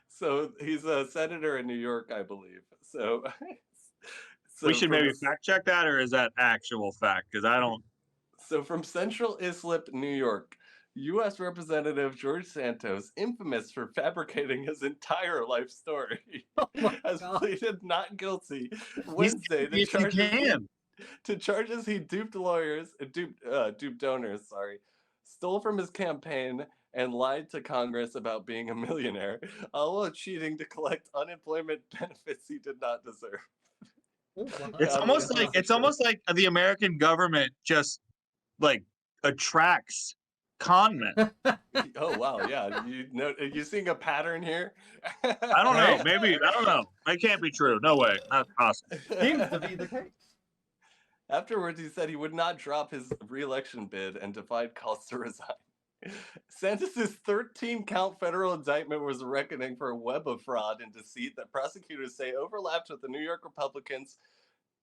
So he's a senator in New York, I believe. So, We should from maybe a- fact check that, or is that actual fact? Because I don't. So from Central Islip, New York, U.S. Representative George Santos, infamous for fabricating his entire life story, my has God. pleaded not guilty Wednesday If you can. to charges he duped donors, stole from his campaign, and lied to Congress about being a millionaire, all while cheating to collect unemployment benefits he did not deserve. Oh, my It's God. almost like the American government just like attracts con men. Oh wow, yeah. You seeing a pattern here? I don't know. Maybe I don't know. It can't be true. No way. Not possible. Seems to be the case. Afterwards, he said he would not drop his re-election bid and defied calls to resign. Santos's 13-count federal indictment was a reckoning for a web of fraud and deceit that prosecutors say overlapped with the New York Republicans'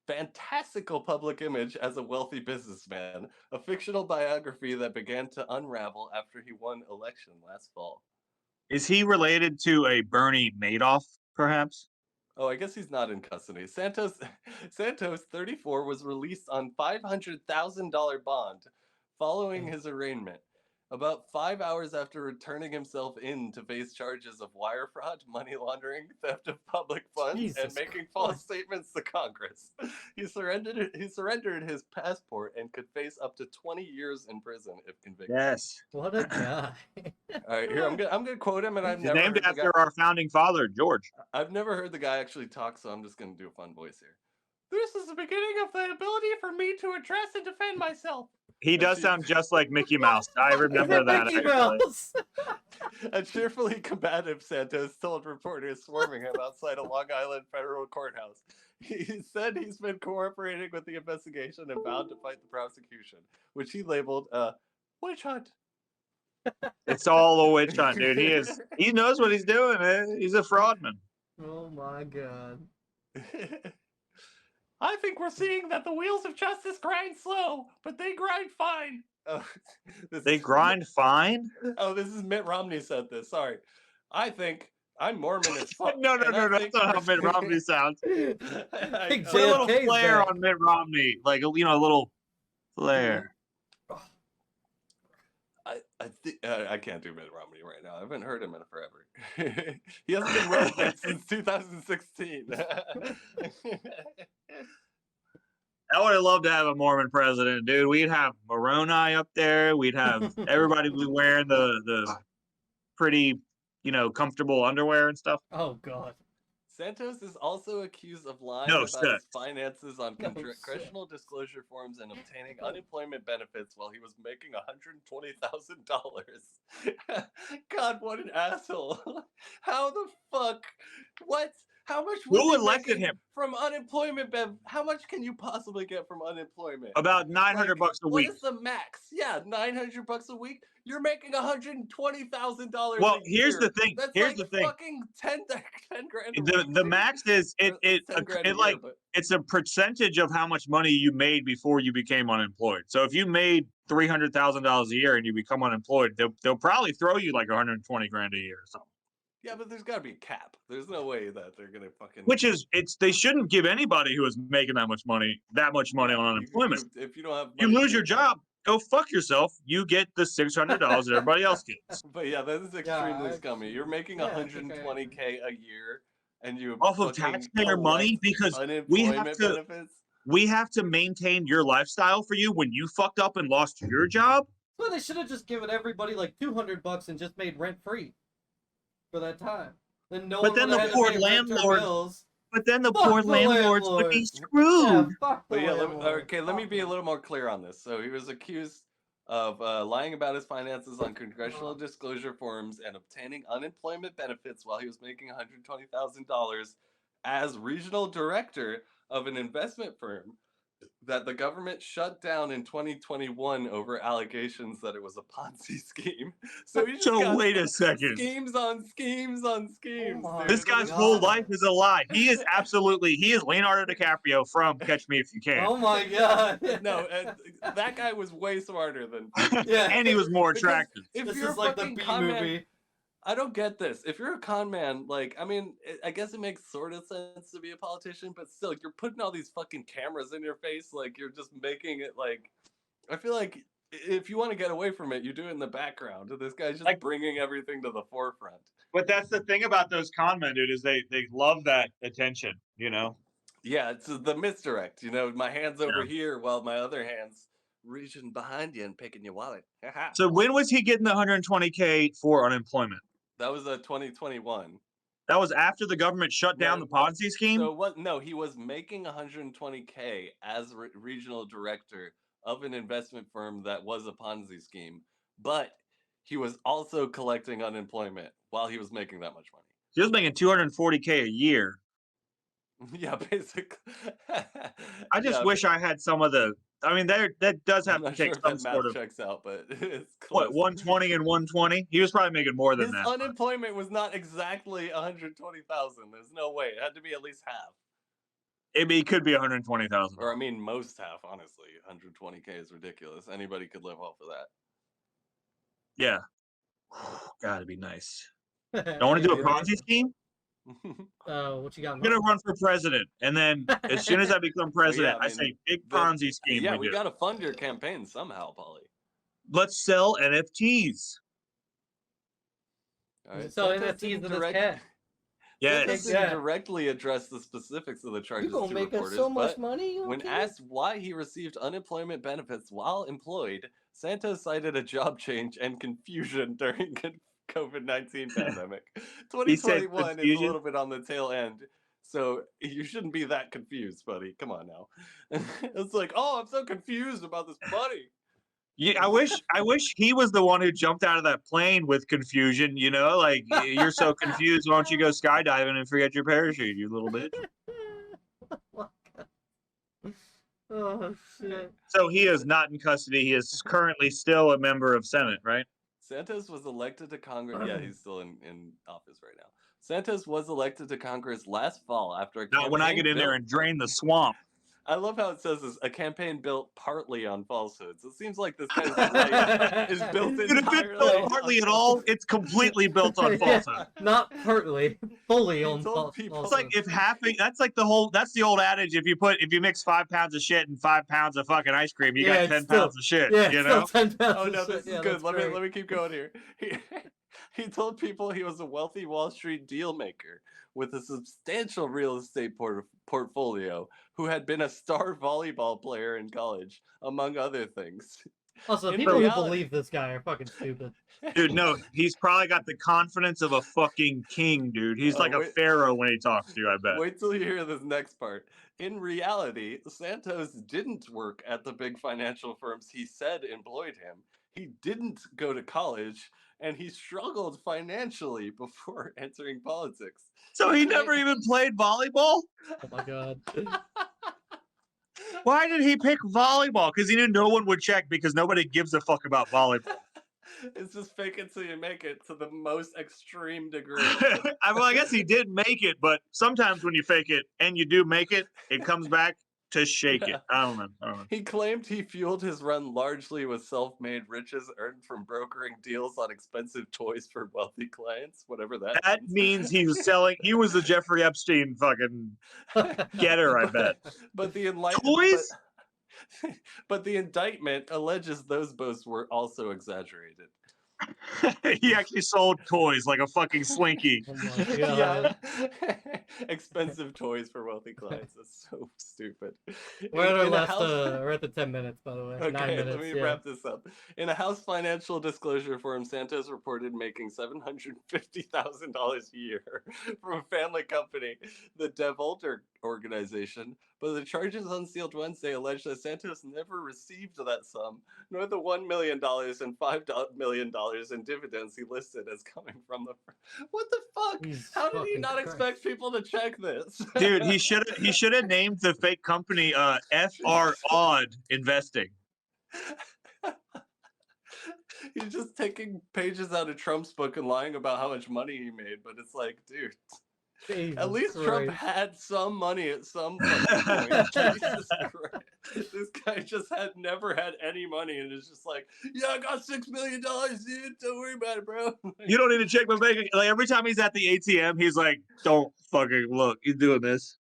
fantastical public image as a wealthy businessman, a fictional biography that began to unravel after he won election last fall. Is he related to a Bernie Madoff, perhaps? Oh, I guess he's not in custody. Santos, 34, was released on $500,000 bond following his arraignment. About 5 hours after returning himself in to face charges of wire fraud, money laundering, theft of public funds, and Jesus making false Christ. statements to Congress. He surrendered his passport and could face up to 20 years in prison if convicted. Yes. What a guy. All right, here I'm gonna quote him, and I've He's never named heard the after guy, our founding father, George. I've never heard the guy actually talk, so I'm just gonna do a fun voice here. This is the beginning of the ability for me to address and defend myself. He does sound just like Mickey Mouse. I remember that. Mickey Actually. Mouse. A cheerfully combative Santos told reporters swarming him outside a Long Island federal courthouse. He said he's been cooperating with the investigation and vowed to fight the prosecution, which he labeled a witch hunt. It's all a witch hunt, dude. He knows what he's doing, man. He's a fraudman. Oh my God. I think we're seeing that the wheels of justice grind slow, but they grind fine. Oh, They grind fine? Oh, this is Mitt Romney said this. Sorry. I think I'm Mormon as fuck. No, and I that's think not how Mitt Romney sounds. Big Put a little JFK's flair back. on Mitt Romney, like a little flair. I think I can't do Mitt Romney right now. I haven't heard him in forever. He hasn't been relevant since 2016. I would have loved to have a Mormon president, dude. We'd have Moroni up there. We'd have everybody be wearing the pretty, comfortable underwear and stuff. Oh God. Santos is also accused of lying No about sex. his finances on No congressional disclosure forms and obtaining unemployment benefits while he was making $120,000. God, what an asshole! How the fuck? What? How much? Was Who he elected making him? from unemployment? How much can you possibly get from unemployment? About $900 a week. What is the max? Yeah, $900 a week. You're making $120,000. Well, a here's year. the thing. That's Here's like the thing. fucking 10 grand. A week, The dude. max is Or 10 grand a year, but it's a percentage of how much money you made before you became unemployed. So if you made $300,000 a year and you become unemployed, they'll probably throw you like 120 grand a year or something. yeah, but there's got to be a cap. There's no way that they're gonna fucking. Which is they shouldn't give anybody who is making that much money on unemployment. If you don't have, You money lose to- your job, go fuck yourself. You get the $600 that everybody else gets. But yeah, that is extremely I- scummy. You're making yeah, I think I 120K a year, and you Off of fucking taxpayer money, collect because unemployment benefits. we have to maintain your lifestyle for you when you fucked up and lost your job. Well, they should have just given everybody like $200 and just made rent free for that time. Then no But one then would've the had to poor pay rent or landlord- bills. But then the Fuck poor the landlords would be landlords. screwed. Yeah, fuck the But yeah, landlord. okay, let me Fuck be a them. little more clear on this. So he was accused of lying about his finances on congressional disclosure forms and obtaining unemployment benefits while he was making $120,000 as regional director of an investment firm that the government shut down in 2021 over allegations that it was a Ponzi scheme. So he just So got wait a second. schemes on schemes on schemes. Oh my dude. This guy's God. whole life is a lie. He is Leonardo DiCaprio from Catch Me If You Can. Oh my God. No, that guy was way smarter than. Yeah. And he was more Because attractive. If This you're is like the fucking B con man, movie. I don't get this. If you're a con man, like, I mean, I guess it makes sort of sense to be a politician, but still, you're putting all these fucking cameras in your face, like, you're just making it, like, I feel like if you want to get away from it, you do it in the background. This guy's just Like- bringing everything to the forefront. But that's the thing about those con men, dude, is they love that attention, Yeah, it's the misdirect. My hand's over here while my other hand's reaching behind you and picking your wallet. So when was he getting the 120K for unemployment? That was 2021. That was after the government shut down the Ponzi scheme? So what? No, he was making 120K as regional director of an investment firm that was a Ponzi scheme, but he was also collecting unemployment while he was making that much money. He was making 240K a year. Yeah, basically. I just wish I had some of the. I mean, that does I'm have to not take sure if some that sort math of. checks out, but it's What, close. 120 and 120? He was probably making more than His that. unemployment was not exactly 120,000. There's no way. It had to be at least half. It could be 120,000. Or I mean, most half. Honestly, 120K is ridiculous. Anybody could live off of that. Yeah. God, it'd be nice. Don't want to do a Ponzi scheme? What you got? I'm gonna run for president, and then as soon as I become president, I I mean, say big the- Ponzi scheme. Yeah, we we do. gotta fund your campaign somehow, Polly. Let's sell NFTs. All right. So Santos NFTs didn't in this cat. Yes. Santos didn't directly address the specifics of the charges You gonna to make us reporters, so much but money? You when okay? asked why he received unemployment benefits while employed, Santos cited a job change and confusion during COVID-19 pandemic. He said 2021 is a confusion? little bit on the tail end, so you shouldn't be that confused, buddy. Come on now. It's like, oh, I'm so confused about this money. Yeah, I wish he was the one who jumped out of that plane with confusion. Like you're so confused. Why don't you go skydiving and forget your parachute, you little bitch? Oh shit. So he is not in custody. He is currently still a member of Senate, right? Santos was elected to Congress. Yeah, he's still in office right now. Santos was elected to Congress last fall after a Not when I campaign get in there bill- and drain the swamp. I love how it says this, a campaign built partly on falsehoods. It seems like this guy's life is built Dude, if it's entirely built partly at all, it's completely built on Yeah, falsehood. not partly, fully He on told false. people- It's like if that's like that's the old adage. If you mix 5 pounds of shit and 5 pounds of fucking ice cream, you Yeah, got it's 10 still- pounds of shit. Yeah, You it's know? still 10 pounds Oh of no, shit. this is Yeah, good. that's Let great. me keep going here. He told people he was a wealthy Wall Street deal maker with a substantial real estate portfolio who had been a star volleyball player in college, among other things. Also, in people who reality- believe this guy are fucking stupid. Dude, no, he's probably got the confidence of a fucking king, dude. He's like a wait. pharaoh when he talks to you, I bet. Wait till you hear this next part. In reality, Santos didn't work at the big financial firms he said employed him. He didn't go to college, and he struggled financially before entering politics. So he never even played volleyball? Oh my god. Why did he pick volleyball? Because he knew no one would check because nobody gives a fuck about volleyball. It's just fake it till you make it to the most extreme degree. I guess he did make it, but sometimes when you fake it and you do make it, it comes back to shake it. Yeah. I don't know. He claimed he fueled his run largely with self-made riches earned from brokering deals on expensive toys for wealthy clients, whatever that That means he was selling. He was the Jeffrey Epstein fucking getter, I bet. But the enlightenment Toys? but the indictment alleges those boasts were also exaggerated. He actually sold toys like a fucking slinky. Oh my god. Yeah. Expensive toys for wealthy clients. That's so stupid. We're at our In a last, house- we're at the 10 minutes, by the way. 9 Okay, minutes. let me yeah. wrap this up. In a House financial disclosure form, Santos reported making $750,000 a year from a family company, the Devolter organization. But the charges unsealed Wednesday allege that Santos never received that sum, nor the $1 million and $5 million in dividends he listed as coming from the. What the fuck? Jesus How did he fucking not Christ. expect people to check this? Dude, he should have named the fake company FR Odd Investing. He's just taking pages out of Trump's book and lying about how much money he made, but it's like, dude, Jesus at least Trump Christ. had some money at some fucking point. Jesus Christ. This guy just never had any money and is just like, yeah, I got $6 million, dude. Don't worry about it, bro. You don't need to check my bank. Like every time he's at the ATM, he's like, "Don't fucking look. He's doing this."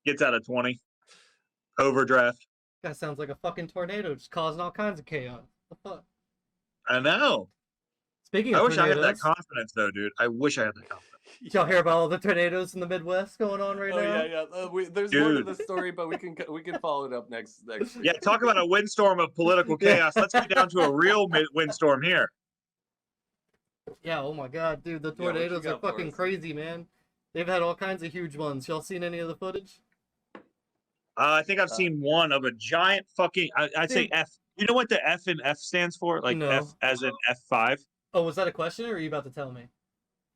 Gets out of 20. Overdraft. That sounds like a fucking tornado, just causing all kinds of chaos. What the fuck? I know. Speaking I of wish I had that tornadoes, confidence, though, dude. I wish I had that confidence. did y'all hear about all the tornadoes in the Midwest going on right Oh now? yeah. There's more to Dude. the story, but we can follow it up next. Yeah, talk about a windstorm of political chaos. Let's get down to a real windstorm here. Yeah, oh my god, dude, the Yeah, what you tornadoes are got for fucking us? crazy, man. They've had all kinds of huge ones. Y'all seen any of the footage? I think I've seen one of a giant fucking. I'd say Dude. F. You know what the F in F stands for? Like No. F as in F5. Oh, was that a question, or are you about to tell me?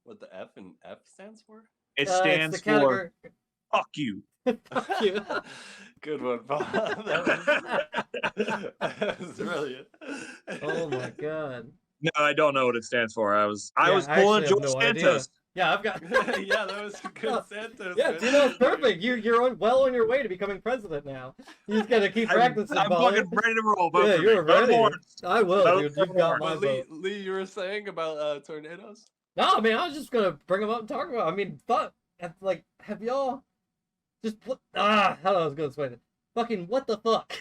What the F and F stands for? It It's stands the for category. fuck you. Fuck you. Good one, Paul. That was brilliant. Oh my god. No, I don't know what it stands for. I was Yeah, pulling I actually have George no idea. Santos. Yeah, I've got. Yeah, that was a good Santos. Yeah, man. Dino's perfect. You're well on your way to becoming president now. You just gotta keep practicing, I'm Polly. fucking ready to roll. Vote Yeah, for you're me. Vote ready. Lawrence. I will, Vote dude. for You've got Lawrence. my But Lee, vote. Lee, you were saying about tornadoes? No, I mean, I was just gonna bring them up and talk about. I mean, fuck. Like, have y'all just put? How I was gonna explain it. Fucking what the fuck,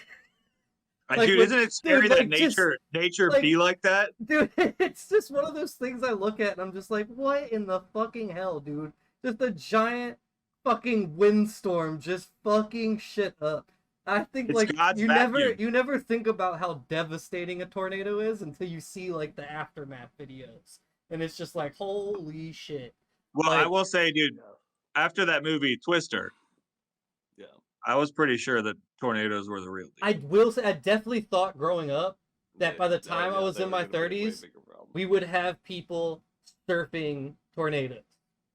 Like, Dude, with- isn't it scary dude, that like, just, nature like- be like that? dude? It's just one of those things I look at and I'm just like, what in the fucking hell, dude? Just a giant fucking windstorm, just fucking shit up. I think It's like God's you vacuum. never think about how devastating a tornado is until you see like the aftermath videos, and it's just like, holy shit. Well, I Like- will say, dude, Yeah. after that movie Twister, Yeah. I was pretty sure that tornadoes were the real deal. I will say, I definitely thought growing up that by the Yeah, time I was they in were my gonna be a way 30s, bigger problem. we would have people surfing tornadoes.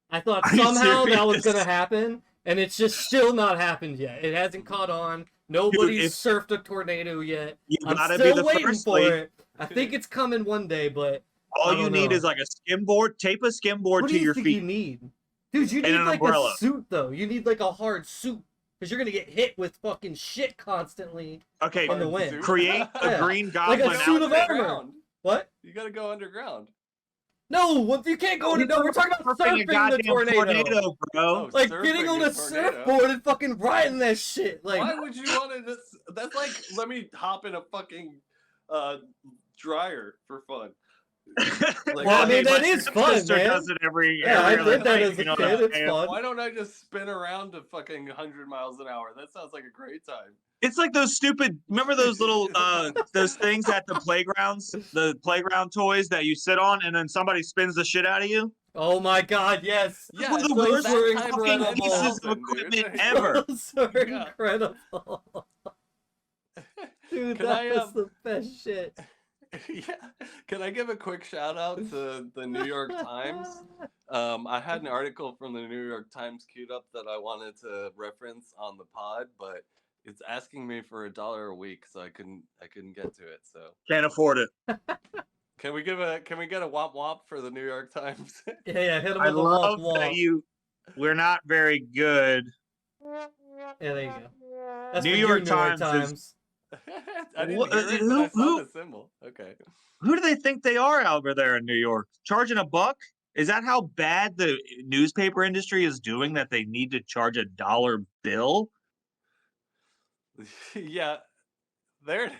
I thought Are you somehow that was serious? gonna happen, and it's just still not happened yet. It hasn't caught on. Nobody's if- surfed a tornado yet. You I'm gotta be still the waiting first for lead. it. I think it's coming one day, but All I you don't need know. is like a skimboard, tape a skimboard what to do you your think you feet. need? Dude, you And need an like umbrella. a suit though. You need like a hard suit because you're gonna get hit with fucking shit constantly. Okay, On the wind. create a Yeah. Green Like Goblin a suit of outfit. armor. What? You gotta go underground. No, you can't go into. No, we're talking about Surfing a surfing the goddamn tornado. bro. Oh, Like surfing getting on a tornado. surfboard and fucking riding that shit. Like, Why would you want to just? That's like, let me hop in a fucking dryer for fun. Like, Well, I mean, that my is fun, sister man. does it every. Yeah, I every did other that night, as a you know kid. what I'm It's saying? fun. Why don't I just spin around to fucking 100 miles an hour? That sounds like a great time. It's like those stupid. Remember those little those things at the playgrounds, the playground toys that you sit on, and then somebody spins the shit out of you. Oh my god, yes. Yeah, one of the so worst that were time fucking in pieces of 10,000, dude. equipment ever. Those are Yeah. incredible. Dude, Can that I, was the best shit. Yeah. Can I give a quick shout out to the New York Times? I had an article from the New York Times queued up that I wanted to reference on the pod, but it's asking me for $1 a week, so I couldn't get to it. So Can't afford it. can we get a womp womp for the New York Times? Yeah, hit him I with a love womp that womp. we're not very good. Yeah, there you go. That's New for York you, Times is- Times. I didn't Wha- hear it, but I saw who- the symbol. Okay. Who do they think they are over there in New York? Charging $1? Is that how bad the newspaper industry is doing that they need to charge $1 bill? Yeah, there.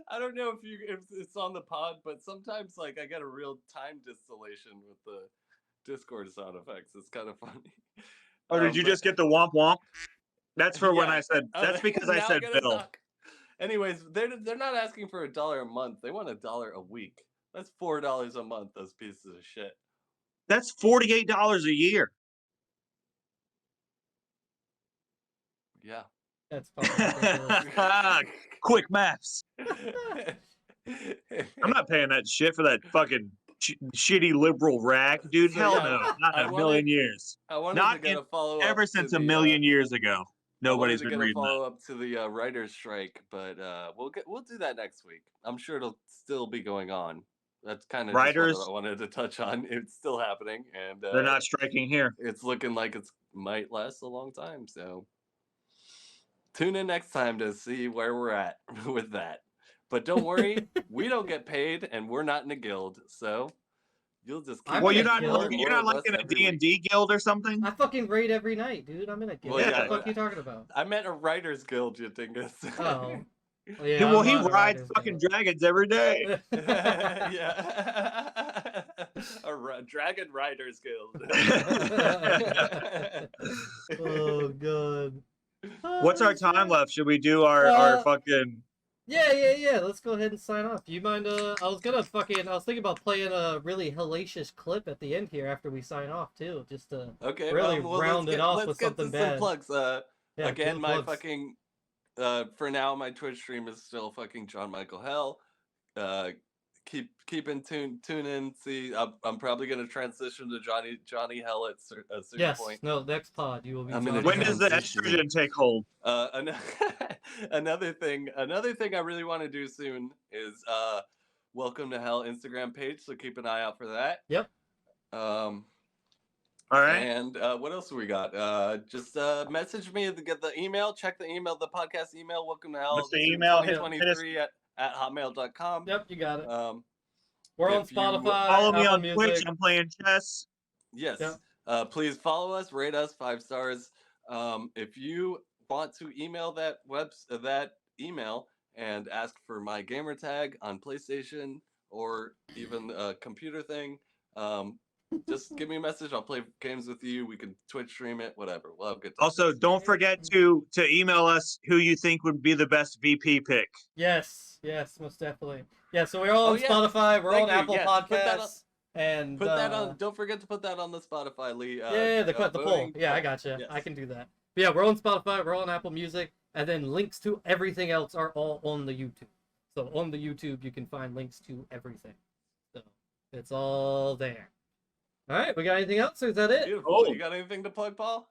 I don't know if it's on the pod, but sometimes like I get a real time distillation with the Discord sound effects. It's kind of funny. Or did you But- just get the womp womp? That's for when Yeah. I said. That's because I Now said get a bill. duck. Anyways, they're not asking for $1 a month. They want $1 a week. That's $4 a month. Those pieces of shit. That's $48 a year. Yeah. That's fucking ridiculous. Quick maths. I'm not paying that shit for that fucking shitty liberal rag, dude. So, Hell yeah, no, not in I a wanted- million years. I wanted Not to get in- a follow up. Ever since a million years ago, nobody's been reading that. Follow up to the writer's strike, but we'll do that next week. I'm sure it'll still be going on. That's kind of Writers? what I wanted to touch on. It's still happening, and They're not striking here. It's looking like it might last a long time. So tune in next time to see where we're at with that. But don't worry, we don't get paid, and we're not in a guild, so you'll just keep I'm Well, in you're a not. guild. You're not like in a D&D guild or something. I fucking raid every night, dude. I'm in a guild. Well, What yeah, the fuck are you talking about? I meant a writers guild, you dingus. Oh. Well, Yeah, I'm well, he not a rides writer's fucking guild. dragons every day. Yeah. Dragon Riders Guild. Oh god. What's our time left? Should we do our fucking? Yeah. Let's go ahead and sign off. Do you mind? I was thinking about playing a really hellacious clip at the end here after we sign off too, just to Okay, really well, round it off let's with get something to some bad. plugs. Yeah, Again, good my plugs. fucking for now, my Twitch stream is still fucking John Michael Hell. Keep in tune in. See, I'm probably gonna transition to Johnny Hell at a certain Yes. point. No. Next pod, you will be. I'm gonna Johnny When do does Hell. the estrogen take hold? Another thing I really want to do soon is Welcome to Hell Instagram page. So keep an eye out for that. Yep. All right. And what else do we got? Just message me get the email. Check the email, the podcast email. Welcome to Hell. What's the email? Hit us. 2023 at hotmail.com. Yep, you got it. Um, We're on if you Spotify. Follow me Apple on Music. Twitch. I'm playing chess. yes. Yeah. Please follow us, rate us 5 stars. If you want to email that email and ask for my gamer tag on PlayStation or even a computer thing, just give me a message. I'll play games with you. We can Twitch stream it, whatever. We'll have a good time. Also, don't forget to email us who you think would be the best VP pick. Yes, most definitely. Yeah, so we're all on Oh, yeah. Spotify. We're Thank on you. Apple Yes, put that Podcasts. And Put that on. Don't forget to put that on the Spotify, Lee. the poll. voting Yeah, I poll. gotcha. Yes. I can do that. But yeah, we're on Spotify. We're on Apple Music, and then links to everything else are all on the YouTube. So on the YouTube, you can find links to everything. So it's all there. All right, we got anything else, or is that it? Beautiful. Oh. You got anything to plug, Paul?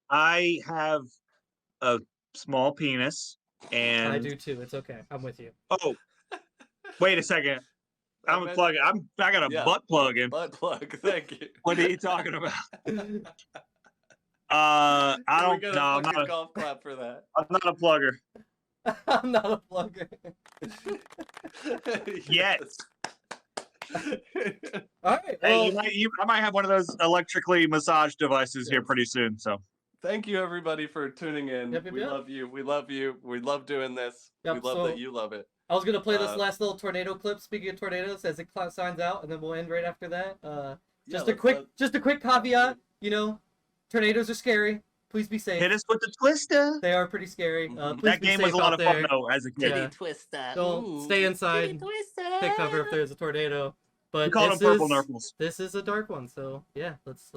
I have a small penis, and I do too. It's okay. I'm with you. Oh, wait a second. I'm meant- plugging. I got a Yeah. butt plug in. Butt plug. Thank you. What are you talking about? I Can we don't get know. a I'm fucking not golf clap for that? I'm not a plugger. I'm not a plugger. Yet. All right. Hey, Well, I might have one of those electrically massaged devices here Yes. pretty soon. So Thank you, everybody, for tuning in. Yep, yep, We yep. love you. We love you. We love doing this. Yep, we love so- that you love it. I was gonna play this Uh, last little tornado clip. Speaking of tornadoes, as it signs out, and then we'll end right after that. Yeah, Just let's a quick caveat. You know, tornadoes are scary. Please be safe. hit us with the twister. They are pretty scary. Mhm. Please That be game safe was a lot out of fun there. though as a kid. Yeah. twister. Don't stay inside. Take cover if there's a tornado. We But called them this purple is nurples. this is a dark one, so yeah, let's